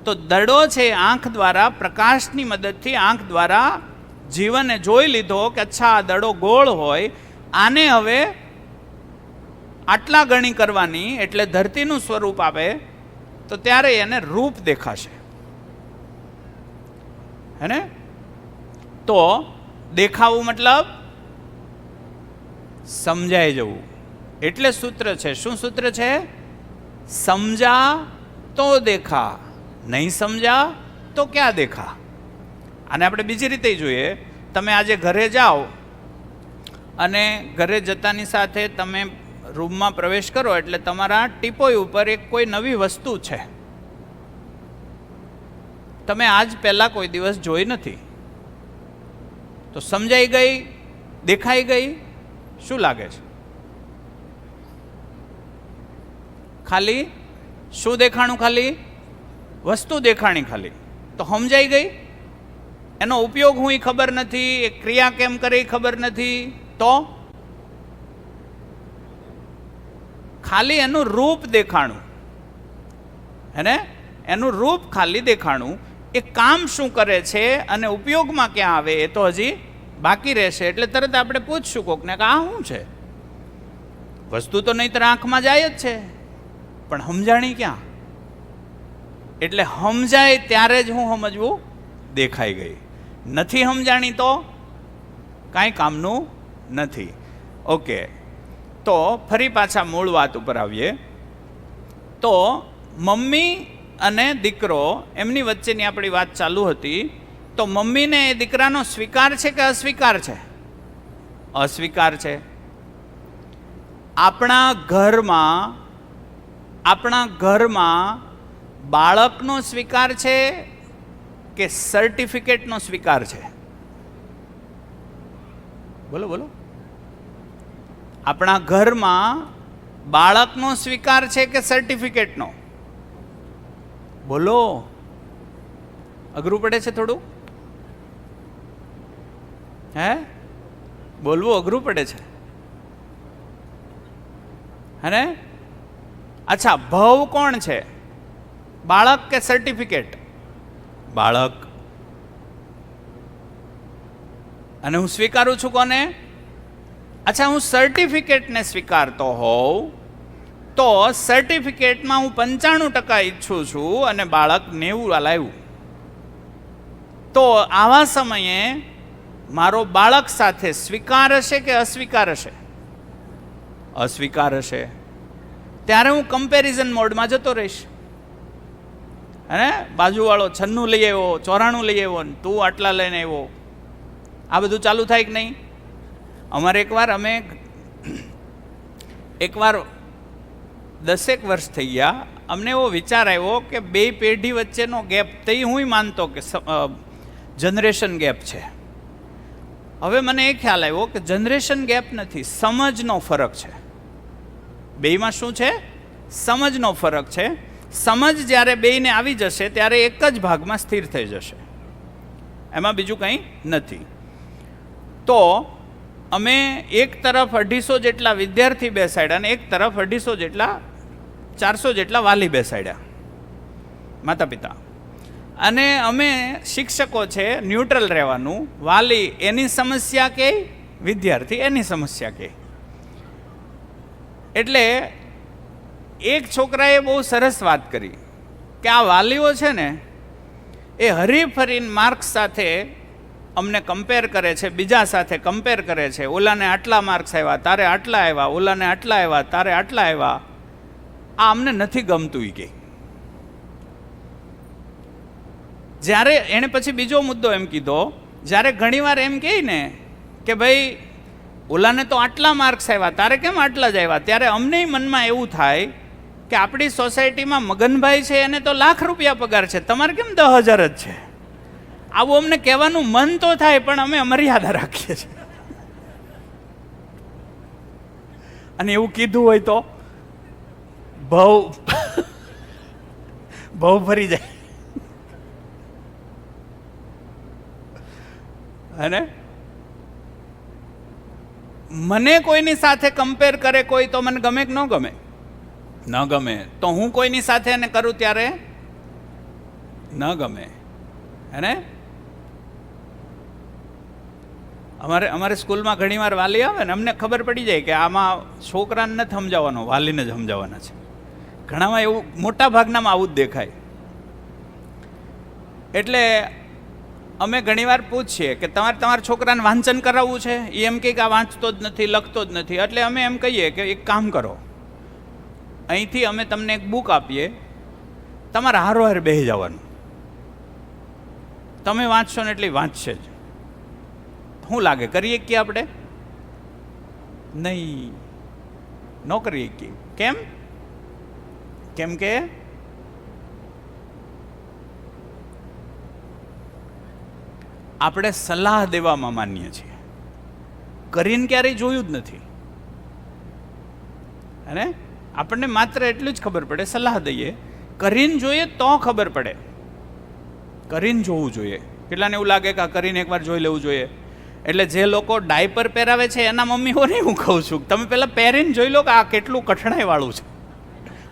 S1: તો દડો છે આંખ દ્વારા, પ્રકાશની મદદથી આંખ દ્વારા જીવને જોઈ લીધો કે અચ્છા આ દડો ગોળ હોય, આને હવે આટલા ગણી કરવાની એટલે ધરતીનું સ્વરૂપ આપે, તો ત્યારે એને રૂપ દેખાશે. હે ને? તો દેખાવું મતલબ સમજાઈ જવું. એટલે સૂત્ર છે. શું સૂત્ર છે? સમજા તો દેખા, નહીં સમજા તો ક્યાં દેખા. અને આપણે બીજી રીતે જોઈએ. તમે આજે ઘરે જાઓ અને ઘરે જતાની સાથે તમે રૂમમાં પ્રવેશ કરો એટલે તમારા ટીપોય ઉપર એક કોઈ નવી વસ્તુ છે, તમે આજ પહેલાં કોઈ દિવસ જોઈ નથી. તો સમજાઈ ગઈ, દેખાઈ ગઈ. શું લાગે છે? ખાલી શું દેખાણું? ખાલી વસ્તુ દેખાણી ખાલી. તો સમજાઈ ગઈ. એનો ઉપયોગ હું ખબર નથી, એ ક્રિયા કેમ કરે ખબર નથી. તો ખાલી એનું રૂપ દેખાણું. હે ને? એનું રૂપ ખાલી દેખાણું. એ કામ શું કરે છે અને ઉપયોગમાં ક્યાં આવે એ તો હજી બાકી રહેશે. એટલે તરત આપણે પૂછશું કોકને કે આ શું છે? વસ્તુ તો નહીંતર આંખમાં જાય જ છે, પણ સમજાણી ક્યાં? એટલે સમજાય ત્યારે જ હું સમજવું દેખાઈ ગઈ. નથી સમજાણી તો કાંઈ કામનું નથી. ઓકે, તો ફરી પાછા મૂળ વાત ઉપર આવીએ. તો મમ્મી અને દીકરો એમની વચ્ચેની આપણી વાત ચાલુ હતી. તો મમ્મીને એ દીકરાનો સ્વીકાર છે કે અસ્વીકાર છે? અસ્વીકાર છે. આપણા ઘરમાં બાળકનો સ્વીકાર છે કે સર્ટિફિકેટનો સ્વીકાર છે? બોલો બોલો. આપણા ઘરમાં બાળકનો સ્વીકાર છે કે સર્ટિફિકેટનો? બોલો. અઘરું પડે છે થોડું? હે? બોલવું અઘરું પડે છે. હે ને? અચ્છા, ભવ કોણ છે? બાળક કે સર્ટિફિકેટ? બાળક. અને હું સ્વીકારું છું કોને? અચ્છા, હું સર્ટિફિકેટને સ્વીકારતો હોઉં તો સર્ટિફિકેટમાં હું 95% ઈચ્છું છું અને બાળક 90 લાવ્યું, તો આવા સમયે મારો બાળક સાથે સ્વીકાર હશે કે અસ્વીકાર હશે? અસ્વીકાર હશે. ત્યારે હું કમ્પેરિઝન મોડમાં જતો રહીશ. અને બાજુવાળો 96 લઈ આવ્યો, 94 લઈ આવ્યો, ને તું આટલા લઈને આવ્યો. આ બધું ચાલુ થાય કે નહીં? અમારે એકવાર 10 વર્ષ થઈ ગયા, અમને એવો વિચાર આવ્યો કે બે પેઢી વચ્ચેનો ગેપ, તે હું માનતો કે જનરેશન ગેપ છે. હવે મને એ ખ્યાલ આવ્યો કે જનરેશન ગેપ નથી, સમજનો ફરક છે. બેયમાં શું છે? સમજનો ફરક છે. સમજ જ્યારે બેયને આવી જશે ત્યારે એક જ ભાગમાં સ્થિર થઈ જશે, એમાં બીજું કંઈ નથી. તો અમે એક તરફ 250 જેટલા વિદ્યાર્થી બેસાડ્યા અને એક તરફ 250 જેટલા 400 જેટલા વાલી બેસાડ્યા, માતા પિતા. અને અમે શિક્ષકો છે ન્યુટ્રલ રહેવાનું, વાલી એની સમસ્યા કે વિદ્યાર્થી એની સમસ્યા કે. એટલે એક છોકરાએ બહુ સરસ વાત કરી કે આ વાલીઓ છે ને એ હરીફરીને માર્ક્સ સાથે અમને કમ્પેર કરે છે, બીજા સાથે કમ્પેર કરે છે. ઓલાને આટલા માર્ક્સ આવ્યા, તારે આટલા આવ્યા, ઓલાને આટલા આવ્યા, તારે આટલા આવ્યા. આ અમને નથી ગમતું એ કે. જ્યારે એણે પછી બીજો મુદ્દો એમ કીધો, જ્યારે ઘણીવાર એમ કહે ને કે ભાઈ ઓલાને તો આટલા માર્ક્સ આવ્યા, તારે કેમ આટલા જ આવ્યા, ત્યારે અમને મનમાં એવું થાય કે આપણી સોસાયટીમાં મગનભાઈ છે એને તો લાખ રૂપિયા પગાર છે, તમારે કેમ 10,000 જ છે. આવું અમને કહેવાનું મન તો થાય, પણ અમે મર્યાદા રાખીએ છીએ. અને એવું કીધું હોય તો બહુ ફરી જાય. અને મને કોઈની સાથે કમ્પેર કરે કોઈ તો મને ગમે કે ન ગમે? ન ગમે. તો હું કોઈની સાથે એને કરું ત્યારે ન ગમે. હે? અમારે સ્કૂલમાં ઘણીવાર વાલી આવે ને, અમને ખબર પડી જાય કે આમાં છોકરાને નથી સમજાવવાનો, વાલીને જ સમજાવવાના છે. ઘણામાં એવું, મોટા ભાગનામાં આવું જ દેખાય. એટલે અમે ઘણીવાર પૂછીએ કે તમારા છોકરાને વાંચન કરાવવું છે, એ એમ કે આ વાંચતો જ નથી, લખતો જ નથી. એટલે અમે એમ કહીએ કે એક કામ કરો, અહીંથી અમે તમને એક બુક આપીએ, તમારે હારોહાર બેસી જવાનું, તમે વાંચશો ને એટલે વાંચશે જ. શું લાગે, કરીએ કે આપણે? નહીં, ન કરીએ કે. કેમ? કેમ કે આપણે સલાહ દેવામાં માનીએ છીએ, કરીને ક્યારેય જોયું જ નથી. અને આપણને માત્ર એટલું જ ખબર પડે, સલાહ દઈએ. કરીને જોઈએ તો ખબર પડે, કરીને જોવું જોઈએ. કેટલાને એવું લાગે કે આ કરીને એકવાર જોઈ લેવું જોઈએ. એટલે જે લોકો ડાયપર પહેરાવે છે એના મમ્મીઓને હું કહું છું, તમે પહેલાં પહેરીને જોઈ લો કે આ કેટલું કઠણાઈવાળું છે,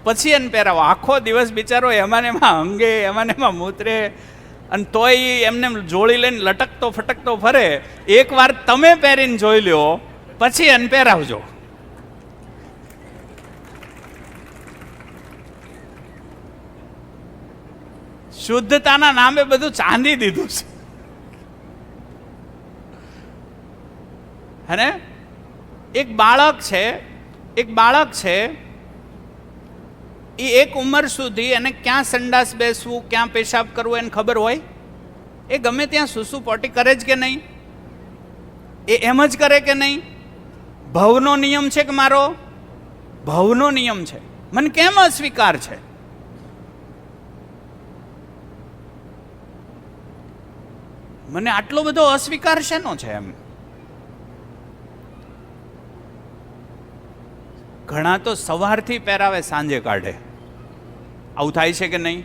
S1: પછી એને પહેરાવો. આખો દિવસ બિચારો એમાં એમાં અંગે, એમાં એમાં મૂતરે, અને તોય એમને જોડી લઈને લટકતો ફટકતો ફરે. એકવાર તમે પહેરીને જોઈ લો, પછી એને પહેરાવજો. શુદ્ધતાના નામે બધું ચાંદી દીધું છે. હે? એક બાળક છે એ એક ઉંમર સુધી એને ક્યાં સંડાસ બેસવું, ક્યાં પેશાબ કરવું એને ખબર હોય? એ ગમે ત્યાં સૂસુ પોટી કરે જ કે નહીં? એ એમ જ કરે કે નહીં? ભવનો નિયમ છે કે મારો? ભવનો નિયમ છે. મને કેમ અસ્વીકાર છે? મને આટલો બધો અસ્વીકાર શેનો છે? એમ ઘણા તો સવારથી પહેરાવે, સાંજે કાઢે. આવું થાય છે કે નહીં?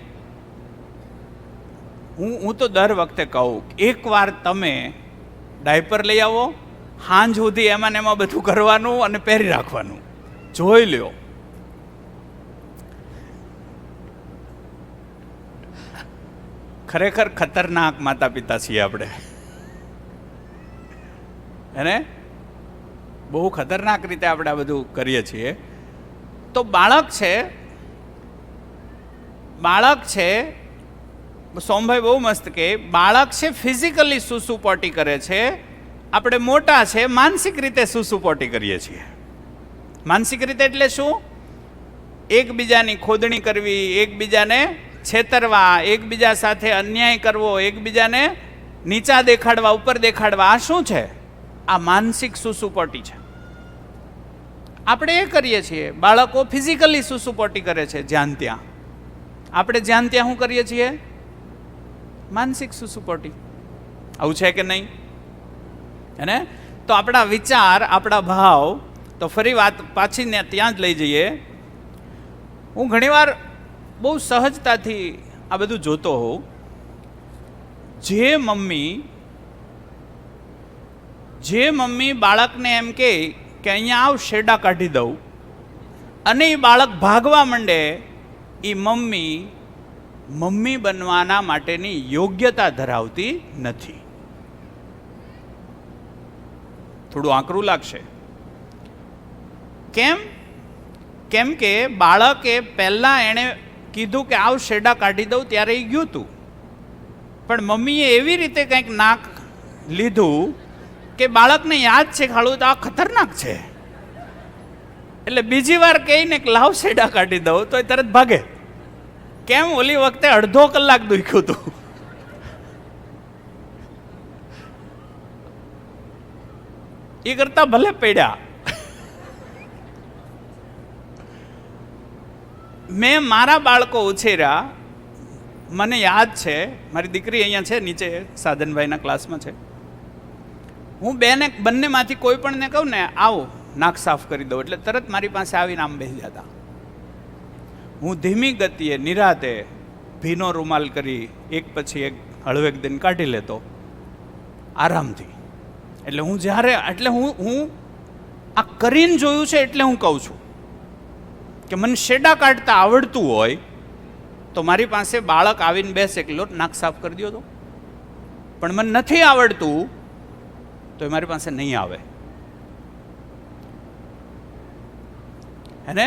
S1: હું તો દર વખતે કહું, એકવાર તમે ડાયપર લઈ આવો, સાંજ સુધી એમાં ને એમાં બધું કરવાનું અને પહેરી રાખવાનું, જોઈ લ્યો. ખરેખર ખતરનાક માતા પિતા છીએ આપણે. અને બહુ ખતરનાક રીતે આપણે આ બધું કરીએ છીએ. તો બાળક છે, સોમભાઈ બહુ મસ્ત કે બાળક છે ફિઝિકલી સુસુપોટી કરે છે, આપણે મોટા છે માનસિક રીતે સુસુપોટી કરીએ છીએ. માનસિક રીતે એટલે શું? એકબીજાની ખોદણી કરવી, એકબીજાને છેતરવા, એકબીજા સાથે અન્યાય કરવો, એકબીજાને નીચા દેખાડવા, ઉપર દેખાડવા, આ શું છે? આ માનસિક સુસુપોટી છે. આપણે એ કરીએ છીએ. બાળકો ફિઝિકલી સુસુપોટી કરે છે જ્યાં ત્યાં. આપણે જ્યાં ત્યાં શું કરીએ છીએ? માનસિક સુસુપોટી. આવું છે કે નહીં? અને તો આપણા વિચાર, આપણા ભાવ, તો ફરી વાત પાછી ને ત્યાં જ લઈ જઈએ. હું ઘણીવાર બહુ સહજતાથી આ બધું જોતો હોઉં. જે મમ્મી બાળકને એમ કહે કે અહીંયા આવ શેડા કાઢી દઉં, અને એ બાળક ભાગવા માંડે, એ મમ્મી બનવાના માટેની યોગ્યતા ધરાવતી નથી. થોડું આકરું લાગશે. કેમ કે બાળકે પહેલાં એણે કીધું કે આવ શેડા કાઢી દઉં ત્યારે એ ગયું હતું, પણ મમ્મીએ એવી રીતે કંઈક નાક લીધું કે બાળકને યાદ છે ખાલું તો આ ખતરનાક છે, એટલે બીજી વાર કહીને કે લાવ શેડા કાઢી દઉં તો એ તરત ભાગે. કેમ? ઓલી વખતે અડધો કલાક દુખ્યું હતું. એ કરતા ભલે પડ્યા. મેં મારા બાળકો ઉછેર્યા, મને યાદ છે, મારી દીકરી અહીંયા છે નીચે સાધનભાઈના ક્લાસમાં છે. હું બંનેમાંથી કોઈ પણને કહું ને આવો નાક સાફ કરી દઉં એટલે તરત મારી પાસે આવીને આમ બેસી જતા. હું ધીમી ગતિએ નિરાતે ભીનો રૂમાલ કરી એક પછી એક હળવેક દિન કાઢી લેતો આરામથી. એટલે હું આ કરીને જોયું છે, એટલે હું કહું છું કે મને શેડા કાઢતા આવડતું હોય તો મારી પાસે બાળક આવીને બેસે કે લો નાક સાફ કરી દો તો, પણ મને નથી આવડતું તો એ મારી પાસે નહીં આવે. અને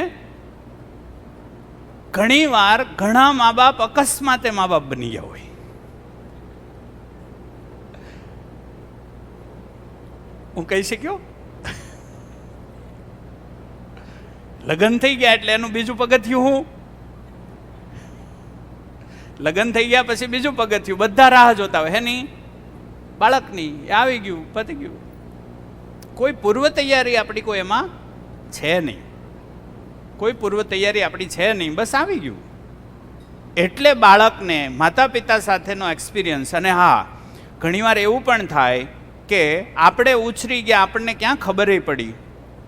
S1: ઘણી વાર ઘણા મા બાપ અકસ્માતે મા બાપ બની ગયા હોય. હું કહી શક્યો? લગ્ન થઈ ગયા એટલે એનું બીજું પગથિયું હું. લગ્ન થઈ ગયા પછી બીજું પગથિયું, બધા રાહ જોતા હોય હેની બાળકની, આવી ગયું, પતી ગયું. કોઈ પૂર્વ તૈયારી આપણી કોઈ એમાં છે નહીં, કોઈ પૂર્વ તૈયારી આપણી છે નહીં, બસ આવી ગયું. એટલે બાળકને માતા પિતા સાથેનો એક્સપિરિયન્સ, અને હા ઘણીવાર એવું પણ થાય કે આપણે ઉછરી ગયા, આપણને ક્યાં ખબર પડી,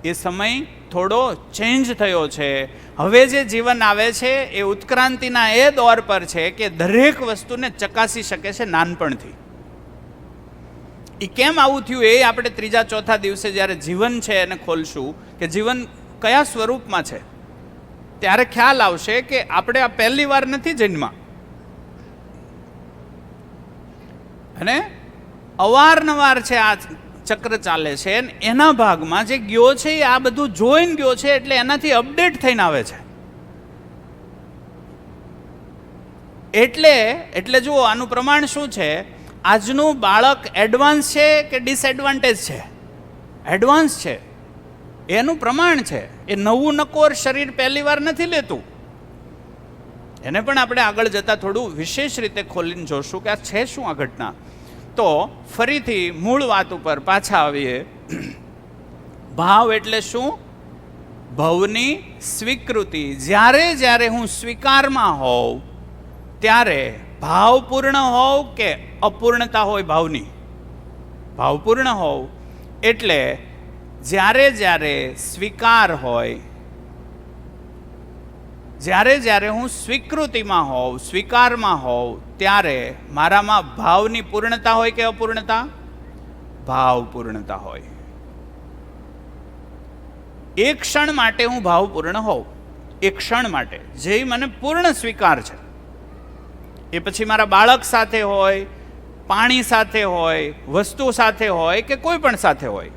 S1: એ સમય થોડો ચેન્જ થયો છે. હવે જે જીવન આવે છે એ ઉત્ક્રાંતિના એ દોર પર છે કે દરેક વસ્તુને ચકાસી શકે છે નાનપણથી. એ કેમ આવું થયું એ આપણે ત્રીજા ચોથા દિવસે જ્યારે જીવન છે એને ખોલશું કે જીવન કયા સ્વરૂપમાં છે, ત્યારે ખ્યાલ આવશે કે આપણે આ પહેલી વાર નથી જન્મા. અને અવારનવાર છે આ ચક્ર ચાલે છે, એના ભાગમાં જે ગયો છે એ આ બધું જોઈને ગયો છે, એટલે એનાથી અપડેટ થઈને આવે છે. એટલે જુઓ આનું પ્રમાણ શું છે? આજનું બાળક એડવાન્સ છે કે ડિસએડવાન્ટેજ છે? એડવાન્સ છે, એનું પ્રમાણ છે. એ નવું નકોર શરીર પહેલી વાર નથી લેતું. એને પણ આપણે આગળ જતાં થોડું વિશેષ રીતે ખોલીને જોશું કે આ છે શું આ ઘટના. તો ફરીથી મૂળ વાત ઉપર પાછા આવીએ. ભાવ એટલે શું? ભવની સ્વીકૃતિ. જ્યારે હું સ્વીકારમાં હોઉં ત્યારે ભાવપૂર્ણ હોવ કે અપૂર્ણતા હોય ભાવની, ભાવપૂર્ણ હોવ એટલે જ્યારે સ્વીકાર હોય, જ્યારે હું સ્વીકૃતિમાં હોઉં, સ્વીકારમાં હોઉં, ત્યારે મારામાં ભાવની પૂર્ણતા હોય કે અપૂર્ણતા? ભાવપૂર્ણતા હોય. એક ક્ષણ માટે હું ભાવપૂર્ણ હોઉં, એક ક્ષણ માટે, જે મને પૂર્ણ સ્વીકાર છે. એ પછી મારા બાળક સાથે હોય, પાણી સાથે હોય, વસ્તુ સાથે હોય કે કોઈ પણ સાથે હોય,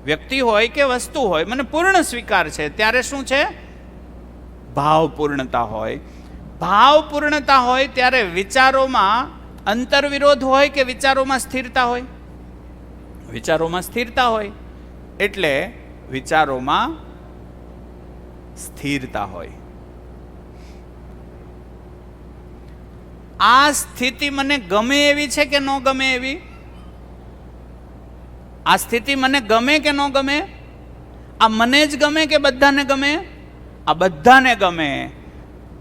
S1: વ્યક્તિ હોય કે વસ્તુ હોય, મને પૂર્ણ સ્વીકાર છે, ત્યારે શું છે? ભાવ પૂર્ણતા હોય. ભાવ પૂર્ણતા હોય ત્યારે વિચારોમાં અંતર્વિરોધ હોય કે વિચારોમાં સ્થિરતા હોય? વિચારોમાં સ્થિરતા હોય, એટલે વિચારોમાં સ્થિરતા હોય. આ સ્થિતિ મને ગમે એવી છે કે ન ગમે એવી? આ સ્થિતિ મને ગમે કે ન ગમે? આ મને જ ગમે કે બધાને ગમે? આ બધાને ગમે.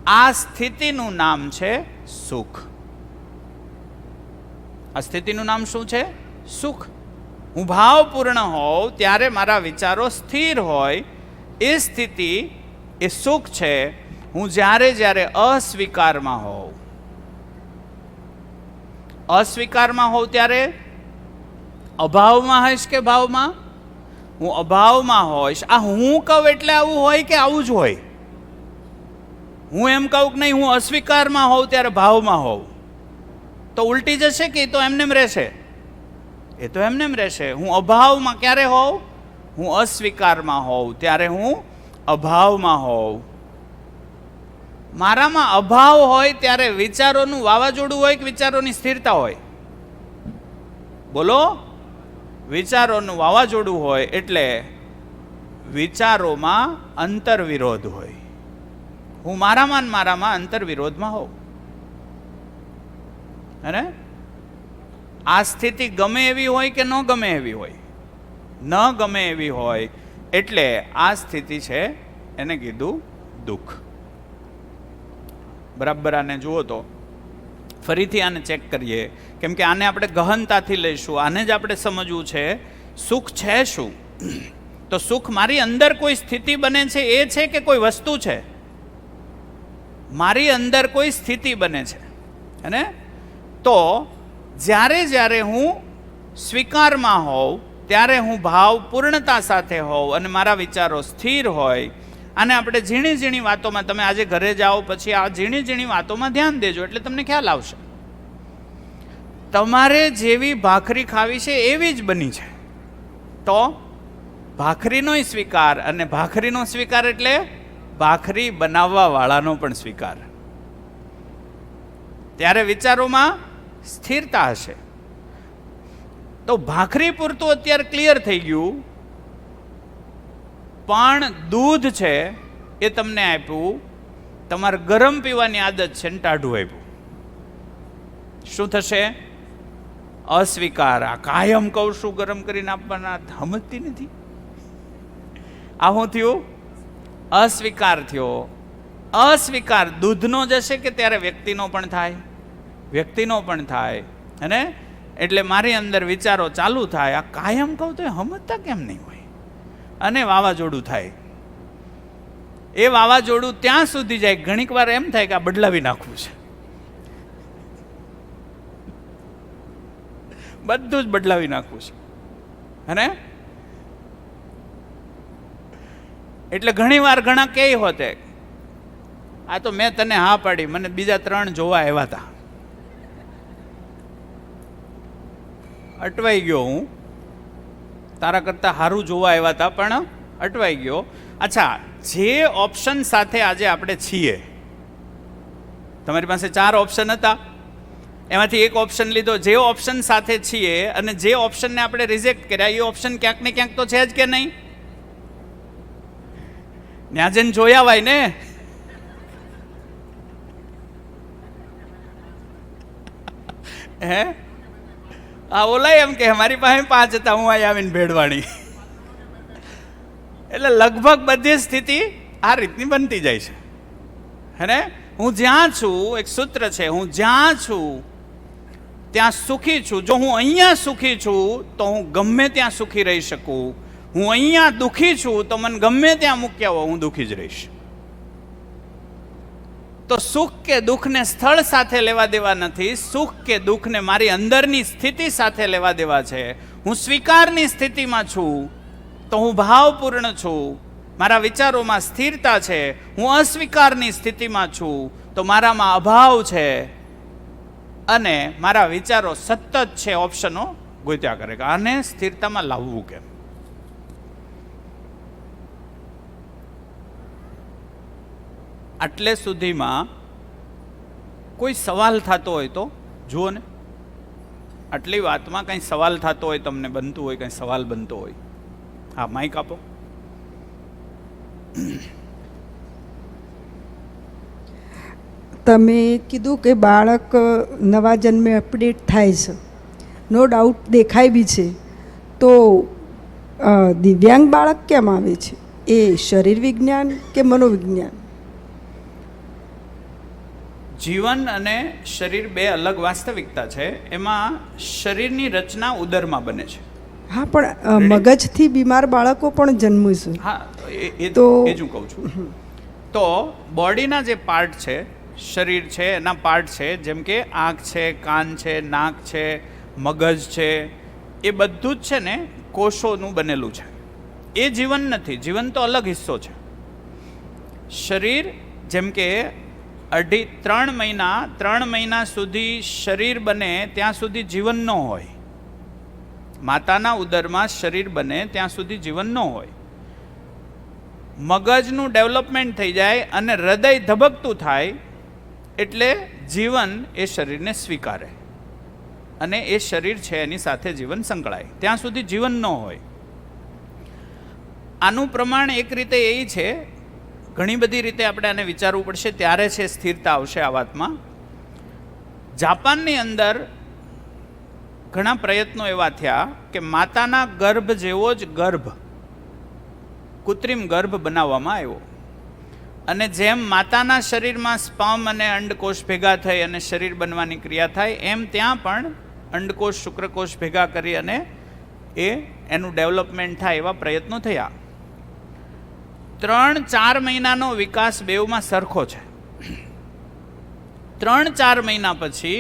S1: આ સ્થિતિનું નામ છે સુખ. આ સ્થિતિનું નામ શું છે? સુખ. હું ભાવપૂર્ણ હોઉં ત્યારે મારા વિચારો સ્થિર હોય, એ સ્થિતિ એ સુખ છે. હું જ્યારે જ્યારે અસ્વીકારમાં હોઉં, અસ્વીકારમાં હોઉં ત્યારે અભાવમાં હોઈશ કે ભાવમાં? હું અભાવમાં હોઈશ. આ હું કહું એટલે આવું હોય કે આવું જ હોય? હું એમ કહું કે નહીં, હું અસ્વીકારમાં હોઉં ત્યારે ભાવમાં હોઉં, તો ઉલટી જશે કે એ તો એમનેમ રહેશે? એ તો એમનેમ રહેશે. હું અભાવમાં ક્યારે હોઉં? હું અસ્વીકારમાં હોઉં ત્યારે હું અભાવમાં હોઉં. મારામાં અભાવ હોય ત્યારે વિચારોનું વાવાઝોડું હોય કે વિચારોની સ્થિરતા હોય? બોલો. વિચારોનું વાવાઝોડું હોય, એટલે વિચારોમાં અંતર્વિરોધ હોય. હું મારામાં અંતર્વિરોધમાં હોઉં. અને આ સ્થિતિ ગમે એવી હોય કે ન ગમે એવી હોય? ન ગમે એવી હોય, એટલે આ સ્થિતિ છે એને કીધું દુઃખ. બરાબર આને જુઓ તો ફરીથી આને ચેક કરીએ, કેમ કે આને આપણે ગહનતાથી લઈશું. આને જ આપણે સમજવું છે સુખ છે શું. તો સુખ મારી અંદર કોઈ સ્થિતિ બને છે એ છે કે કોઈ વસ્તુ છે? મારી અંદર કોઈ સ્થિતિ બને છે. અને તો જ્યારે જ્યારે હું સ્વીકારમાં હોઉં ત્યારે હું ભાવ પૂર્ણતા સાથે હોઉં અને મારા વિચારો સ્થિર હોય. અને આપણે ઝીણી ઝીણી વાતોમાં, તમે આજે ઘરે જાઓ પછી આ ઝીણી ઝીણી વાતોમાં ધ્યાન દેજો, એટલે તમને ખ્યાલ આવશે. તમારે જેવી ભાખરી ખાવી છે એવી જ બની છે, તો ભાખરીનો સ્વીકાર. અને ભાખરીનો સ્વીકાર એટલે ભાખરી બનાવવા વાળાનો પણ સ્વીકાર. ત્યારે વિચારોમાં સ્થિરતા હશે. તો ભાખરી પૂરતું અત્યારે ક્લિયર થઈ ગયું, પણ દૂધ છે એ તમને આપ્યું, તમારે ગરમ પીવાની આદત છે ને ટાઢું આપ્યું. શું થશે? અસ્વીકાર. આ કાયમ કહું છું ગરમ કરીને આપવાના, સમજતી નથી. આ શું થયું? અસ્વીકાર થયો. અસ્વીકાર દૂધનો જશે કે ત્યારે વ્યક્તિનો પણ થાય? વ્યક્તિનો પણ થાય. અને એટલે મારી અંદર વિચારો ચાલુ થાય. આ કાયમ કહું તો સમજતા કેમ નહીં હોય? અને વાવાઝોડું થાય. એ વાવાઝોડું ત્યાં સુધી જાય, ઘણીક વાર એમ થાય કે આ બદલાવી નાખવું છે, બધું જ બદલાવી નાખવું છે. અને એટલે ઘણી વાર ઘણા કે હોતે, આ તો મેં તને હા પાડી, મને બીજા 3 જોવા આવ્યા હતા, અટવાઈ ગયો હું, તારા કરતાં સારું જોવા આવ્યા હતા પણ અટવાઈ ગયો. અચ્છા, જે ઓપ્શન સાથે આજે આપણે છીએ, તમારી પાસે 4 ઓપ્શન હતા, એમાંથી એક ઓપ્શન લીધો. જે ઓપ્શન સાથે છીએ અને જે ઓપ્શનને આપણે રિજેક્ટ કર્યા, એ ઓપ્શન ક્યાંક ને ક્યાંક તો છે જ કે નહીં? ત્યાં જઈને જોયા હોય ને. હે, આ ઓલા એમ કે મારી પાસે 5 હતા, હું અહીં આવીને ભેળવાણી. એટલે લગભગ બધી સ્થિતિ આ રીતની બનતી જાય છે. હે ને? હું જ્યાં છું, એક સૂત્ર છે, હું જ્યાં છું ત્યાં સુખી છું. જો હું અહીંયા સુખી છું તો હું ગમે ત્યાં સુખી રહી શકું. હું અહીંયા દુઃખી છું તો મને ગમે ત્યાં મૂક્યા હોય હું દુઃખી જ રહીશ. તો સુખ કે દુઃખને સ્થળ સાથે લેવા દેવા નથી. સુખ કે દુઃખને મારી અંદરની સ્થિતિ સાથે લેવા દેવા છે. હું સ્વીકારની સ્થિતિમાં છું તો હું ભાવપૂર્ણ છું, મારા વિચારોમાં સ્થિરતા છે. હું અસ્વીકારની સ્થિતિમાં છું તો મારામાં અભાવ છે અને મારા વિચારો સતત છે ઓપ્શનો ગોત્યા કરે કે આને સ્થિરતામાં લાવવું કેમ. આટલે સુધીમાં કોઈ સવાલ થતો હોય તો જુઓ ને, આટલી વાતમાં કંઈ સવાલ થતો હોય, તમને બનતું હોય, કંઈ સવાલ બનતો હોય, હા માઇક આપો.
S9: તમે કીધું કે બાળક નવા જન્મે અપડેટ થાય છે, નો ડાઉટ દેખાય બી છે, તો દિવ્યાંગ બાળક કેમ આવે છે? એ શરીર વિજ્ઞાન કે મનોવિજ્ઞાન?
S1: જીવન અને શરીર બે અલગ વાસ્તવિકતા છે. એમાં શરીરની રચના ઉદરમાં બને છે.
S9: હા, પણ મગજથી બીમાર બાળકો પણ જન્મે છે.
S1: હા, એ
S9: તો
S1: જ હું કહું છું. તો બોડીના જે પાર્ટ છે, શરીર છે, એના પાર્ટ છે, જેમ કે આંખ છે, કાન છે, નાક છે, મગજ છે, એ બધું જ છે ને કોષોનું બનેલું છે. એ જીવન નથી. જીવન તો અલગ હિસ્સો છે. શરીર જેમ કે 3 મહિના સુધી શરીર બને ત્યાં સુધી જીવન ન હોય. માતાના ઉદરમાં શરીર બને ત્યાં સુધી જીવન ન હોય. મગજનું ડેવલપમેન્ટ થઈ જાય અને હૃદય ધબકતું થાય એટલે જીવન એ શરીરને સ્વીકારે અને એ શરીર છે એની સાથે જીવન સંકળાય. ત્યાં સુધી જીવન ન હોય. આનું પ્રમાણ એક રીતે એ છે, ઘણી બધી રીતે આપણે આને વિચારવું પડશે, ત્યારે છે સ્થિરતા આવશે આ વાતમાં. જાપાનની અંદર ઘણા પ્રયત્નો એવા થયા કે માતાના ગર્ભ જેવો જ ગર્ભ, કૃત્રિમ ગર્ભ બનાવવામાં આવ્યો. અને જેમ માતાના શરીરમાં સ્પર્મ અને અંડકોષ ભેગા થઈ અને શરીર બનવાની ક્રિયા થાય, એમ ત્યાં પણ અંડકોષ શુક્રકોષ ભેગા કરી અને એનું ડેવલપમેન્ટ થાય એવા પ્રયત્નો થયા. 3-4 મહિનાનો વિકાસ બેઉમાં સરખો છે. 3-4 મહિના પછી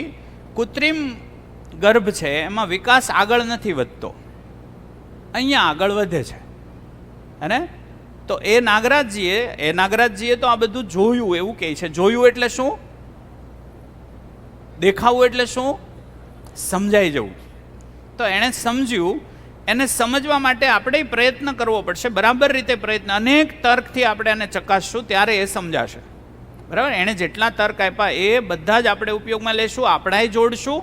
S1: કૃત્રિમ ગર્ભ છે એમાં વિકાસ આગળ નથી વધતો, અહીંયા આગળ વધે છે. અને તો નાગરાજજીએ તો આ બધું જોયું એવું કહે છે. જોયું એટલે શું? દેખાવું એટલે શું? સમજાઈ જવું. તો એણે સમજ્યું. એને સમજવા માટે આપણે પ્રયત્ન કરવો પડશે, બરાબર રીતે પ્રયત્ન. અનેક તર્કથી આપણે એને ચકાસશું ત્યારે એ સમજાશે. બરાબર? એણે જેટલા તર્ક આપ્યા એ બધા જ આપણે ઉપયોગમાં લેશું, આપણાએ જોડશું,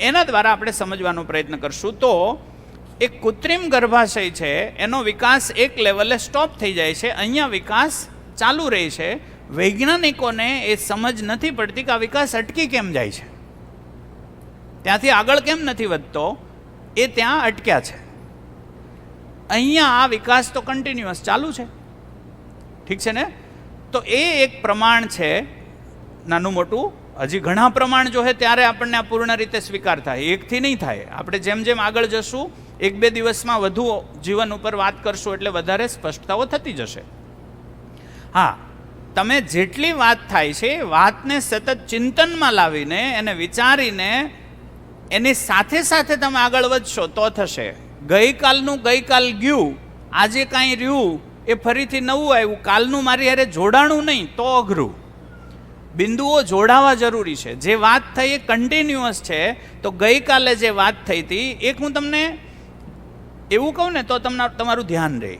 S1: એના દ્વારા આપણે સમજવાનો પ્રયત્ન કરશું. તો એક કૃત્રિમ ગર્ભાશય છે એનો વિકાસ એક લેવલે સ્ટોપ થઈ જાય છે, અહીંયા વિકાસ ચાલુ રહે છે. વૈજ્ઞાનિકોને એ સમજ નથી પડતી કે આ વિકાસ અટકી કેમ જાય છે, ત્યાંથી આગળ કેમ નથી વધતો, એ ત્યાં અટક્યા છે. અહીંયા આ વિકાસ તો કન્ટિન્યુઅસ ચાલુ છે. ઠીક છે ને? તો એ એક પ્રમાણ છે, નાનું મોટું. હજી ઘણા પ્રમાણ જો હે ત્યારે આપણને આ પૂર્ણ રીતે સ્વીકાર થાય, એકથી નહીં થાય. આપણે જેમ જેમ આગળ જશું, 1-2 દિવસમાં વધુ જીવન ઉપર વાત કરશું એટલે વધારે સ્પષ્ટતાઓ થતી જશે. હા, તમે જેટલી વાત થાય છે એ વાતને સતત ચિંતનમાં લાવીને એને વિચારીને એની સાથે સાથે તમે આગળ વધશો તો થશે. ગઈકાલનું ગઈકાલ ગયું, આજે કાંઈ રહ્યું એ ફરીથી નવું આવ્યું, કાલનું મારી હારે જોડાણું નહીં તો અઘરું. બિંદુઓ જોડાવા જરૂરી છે. જે વાત થઈ એ કન્ટિન્યુઅસ છે. તો ગઈકાલે જે વાત થઈ હતી, એક હું તમને એવું કહું ને તો તમારું ધ્યાન રહે.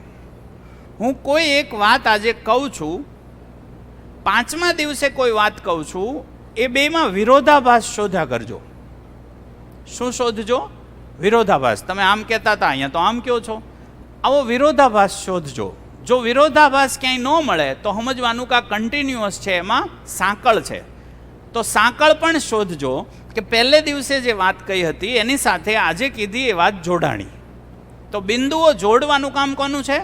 S1: હું કોઈ એક વાત આજે કહું છું, 5મા દિવસે કોઈ વાત કહું છું, એ બેમાં વિરોધાભાસ શોધ્યા કરજો. શું શોધજો? વિરોધાભાસ. તમે આમ કહેતા હતા, અહીંયા તો આમ કહો છો. આવો વિરોધાભાસ શોધજો. જો વિરોધાભાસ ક્યાંય ન મળે તો સમજવાનું કે આ કન્ટિન્યુઅસ છે, એમાં સાંકળ છે. તો સાંકળ પણ શોધજો કે પહેલે દિવસે જે વાત કહી હતી એની સાથે આજે કીધી એ વાત જોડાણી. તો બિંદુઓ જોડવાનું કામ કોનું છે?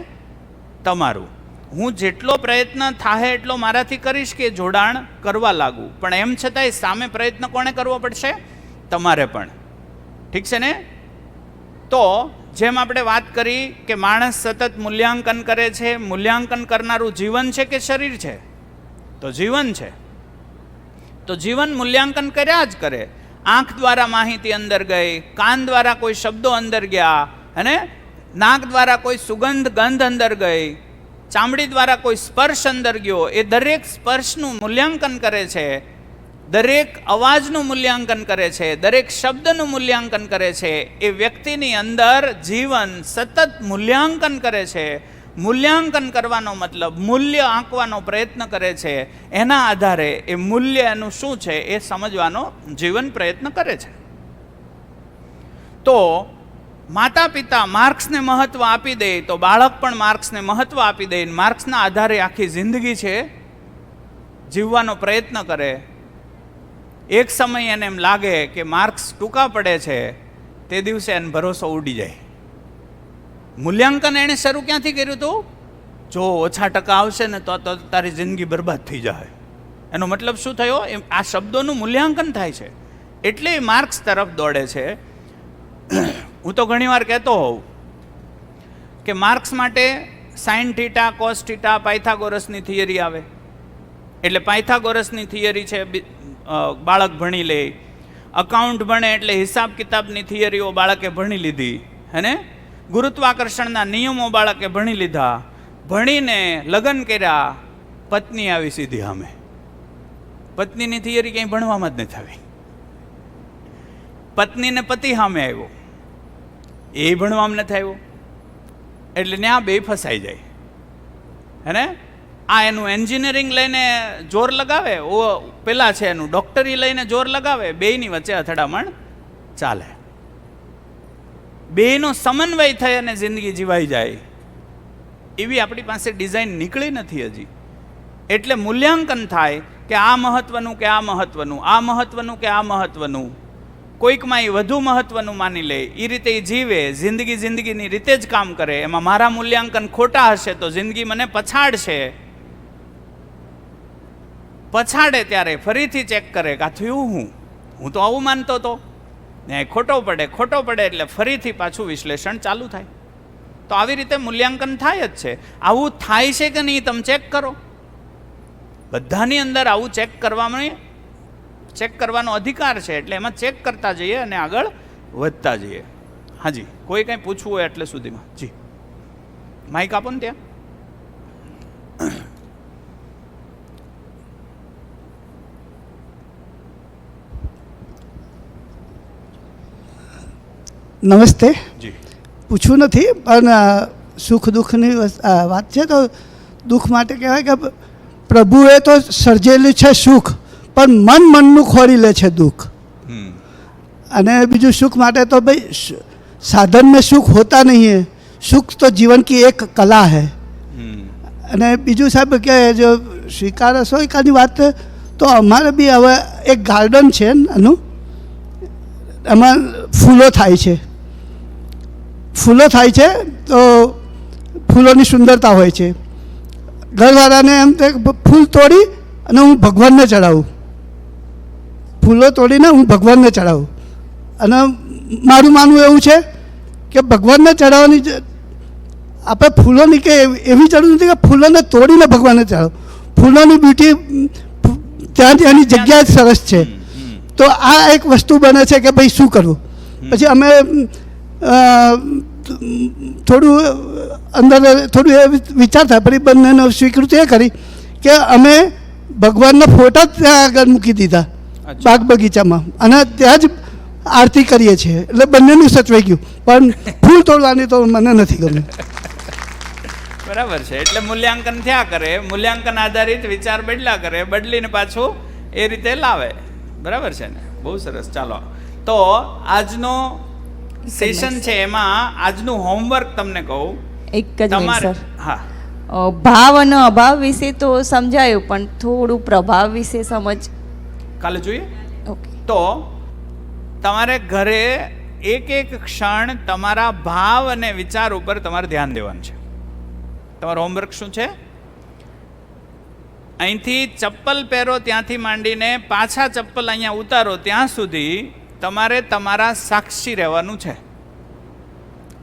S1: તમારું. હું જેટલો પ્રયત્ન થાય એટલો મારાથી કરીશ કે જોડાણ કરવા લાગુ, પણ એમ છતાંય સામે પ્રયત્ન કોણે કરવો પડશે? તમારે પણ. ઠીક છે ને? તો જેમ આપણે વાત કરી કે માણસ સતત મૂલ્યાંકન કરે છે, મૂલ્યાંકન કરનારું જીવન છે કે શરીર છે? તો જીવન છે. તો જીવન મૂલ્યાંકન કર્યા જ કરે. આંખ દ્વારા માહિતી અંદર ગઈ, કાન દ્વારા કોઈ શબ્દો અંદર ગયા, અને નાક દ્વારા કોઈ સુગંધ ગંધ અંદર ગઈ, ચામડી દ્વારા કોઈ સ્પર્શ અંદર ગયો. એ દરેક સ્પર્શનું મૂલ્યાંકન કરે છે, દરેક અવાજનું મૂલ્યાંકન કરે છે, દરેક શબ્દનું મૂલ્યાંકન કરે છે. એ વ્યક્તિની અંદર જીવન સતત મૂલ્યાંકન કરે છે. મૂલ્યાંકન કરવાનો મતલબ મૂલ્ય આંકવાનો પ્રયત્ન કરે છે, એના આધારે એ મૂલ્ય એનું શું છે એ સમજવાનો જીવન પ્રયત્ન કરે છે. તો માતા પિતા માર્ક્સને મહત્વ આપી દે તો બાળક પણ માર્ક્સને મહત્વ આપી દે, માર્ક્સના આધારે આખી જિંદગી છે જીવવાનો પ્રયત્ન કરે. એક સમય એને એમ લાગે કે માર્ક્સ ટૂંકા પડે છે, તે દિવસે એને ભરોસો ઉડી જાય. મૂલ્યાંકન એણે શરૂ ક્યાંથી કર્યું હતું? જો ઓછા ટકા આવશે ને તો તારી જિંદગી બરબાદ થઈ જાય. એનો મતલબ શું થયો? આ શબ્દોનું મૂલ્યાંકન થાય છે એટલે એ માર્ક્સ તરફ દોડે છે. હું તો ઘણીવાર કહેતો હોઉં કે માર્ક્સ માટે સાઇન થીટા, કોસ થીટા, પાયથાગોરસની થિયરી આવે. એટલે પાયથાગોરસની થિયરી છે બાળક ભણી લે. અકાઉન્ટ ભણે એટલે હિસાબ કિતાબની થિયરીઓ બાળકે ભણી લીધી, હે. ગુરુત્વાકર્ષણના નિયમો બાળકે ભણી લીધા. ભણીને લગ્ન કર્યા, પત્ની આવી સીધી સામે. પત્નીની થિયરી ક્યાંય ભણવામાં જ નથી આવી. પત્નીને પતિ સામે આવ્યો, એ ભણવામાં નથી આવ્યો. એટલે ત્યાં બે ફસાઈ જાય, હે. આ એનું એન્જિનિયરિંગ લઈને જોર લગાવે, ઓ પેલા છે એનું ડોક્ટરી લઈને જોર લગાવે, બેયની વચ્ચે અથડામણ ચાલે. બેયનો સમન્વય થઈ અને જિંદગી જીવાઈ જાય એવી આપણી પાસે ડિઝાઇન નીકળી નથી હજી. એટલે મૂલ્યાંકન થાય કે આ મહત્વનું કે આ મહત્વનું, આ મહત્વનું કે આ મહત્વનું. કોઈકમાં એ વધુ મહત્વનું માની લે, એ રીતે એ જીવે, જિંદગીની રીતે જ કામ કરે. એમાં મારા મૂલ્યાંકન ખોટા હશે તો જિંદગી મને પછાડશે. પછાડે ત્યારે ફરીથી ચેક કરે કે આ થયું હું તો આવું માનતો હતો ને, ખોટો પડે એટલે ફરીથી પાછું વિશ્લેષણ ચાલુ થાય. તો આવી રીતે મૂલ્યાંકન થાય જ છે. આવું થાય છે કે નહીં તમે ચેક કરો. બધાની અંદર આવું ચેક કરવાનો અધિકાર છે. એટલે એમાં ચેક કરતા જઈએ અને આગળ વધતા જઈએ. હાજી, કોઈ કંઈ પૂછવું હોય એટલે સુધીમાં. જી, માઇક આપો ને ત્યાં.
S6: નમસ્તે.
S1: જી,
S6: પૂછવું નથી પણ સુખ દુઃખની વાત છે. તો દુઃખ માટે કહેવાય કે પ્રભુએ તો સર્જેલું છે સુખ, પણ મનનું ખોરી લે છે દુઃખ. અને બીજું સુખ માટે તો ભાઈ साधन में सुख होता नहीं है, सुख तो जीवन की एक कला है. અને બીજું સાહેબ કે જો સ્વીકાર હશો એકાદી વાત, તો અમારે બી હવે એક ગાર્ડન છે એનું, એમાં ફૂલો થાય છે. તો ફૂલોની સુંદરતા હોય છે. ઘરવાળાને એમ કે ફૂલ તોડી અને હું ભગવાનને ચડાવું, ફૂલો તોડીને હું ભગવાનને ચડાવું. અને મારું માનવું એવું છે કે ભગવાનને ચડાવવાની આપણે ફૂલોની કે એવી જરૂર નથી કે ફૂલોને તોડીને ભગવાનને ચડાવો. ફૂલોની બ્યુટી ત્યાંની જગ્યા જ સરસ છે. તો આ એક વસ્તુ બને છે કે ભાઈ શું કરવું. પછી અમે થોડું એ વિચાર થાય, પછી બંનેનો સ્વીકૃતિ એ કરી કે અમે ભગવાનના ફોટા ત્યાં આગળ મૂકી દીધા બાગ બગીચામાં, અને ત્યાં જ આરતી કરીએ છીએ. એટલે બંનેનું સચવાઈ ગયું, પણ ફૂલ તોડવાની તો મને નથી ગમ્યું.
S1: બરાબર છે. એટલે મૂલ્યાંકન થયા કરે, મૂલ્યાંકન આધારિત વિચાર બદલીને પાછું એ રીતે લાવે. બરાબર છે ને? બહુ સરસ. ચાલો, તો આજનો સેશન છે એમાં આજનું હોમવર્ક તમને કહું.
S10: એક જ મિનિટ સર.
S1: હા,
S10: ભાવ અને અભાવ વિશે તો સમજાયું, પણ થોડું પ્રભાવ વિશે સમજ
S1: કાલે જોઈએ.
S10: ઓકે.
S1: તો તમારે ઘરે એક ક્ષણ તમારા ભાવ અને વિચાર ઉપર તમારે ધ્યાન દેવાનું છે. તમારું હોમવર્ક શું છે? અહીંથી ચપ્પલ પહેરો ત્યાંથી માંડીને પાછા ચપ્પલ અહીંયા ઉતારો ત્યાં સુધી તમારે તમારા સાક્ષી રહેવાનું છે.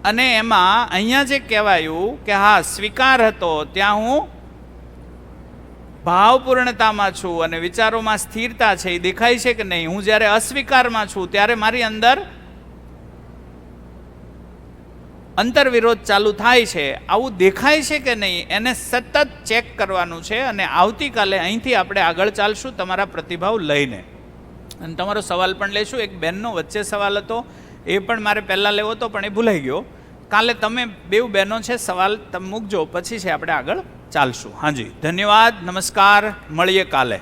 S1: અને એમાં અહીંયા જે કહેવાયું કે હા સ્વીકાર હતો, ત્યાં હું ભાવપૂર્ણતામાં છું અને વિચારોમાં સ્થિરતા છે, એ દેખાય છે કે નહીં? હું જ્યારે અસ્વીકારમાં છું ત્યારે મારી અંદર અંતરવિરોધ ચાલુ થાય છે, આવું દેખાય છે કે નહીં? એને સતત ચેક કરવાનું છે. અને આવતીકાલે અહીંથી આપણે આગળ ચાલશું તમારા પ્રતિભાવ લઈને. અને તમારો સવાલ પણ લઈશું. એક બેનનો વચ્ચે સવાલ હતો, એ પણ મારે પહેલાં લેવો હતો પણ એ ભૂલાઈ ગયો. કાલે તમે બેઉ બહેનો છે, સવાલ તમે મૂકજો, પછી છે આપણે આગળ ચાલશું. હાજી, ધન્યવાદ, નમસ્કાર, મળીએ કાલે.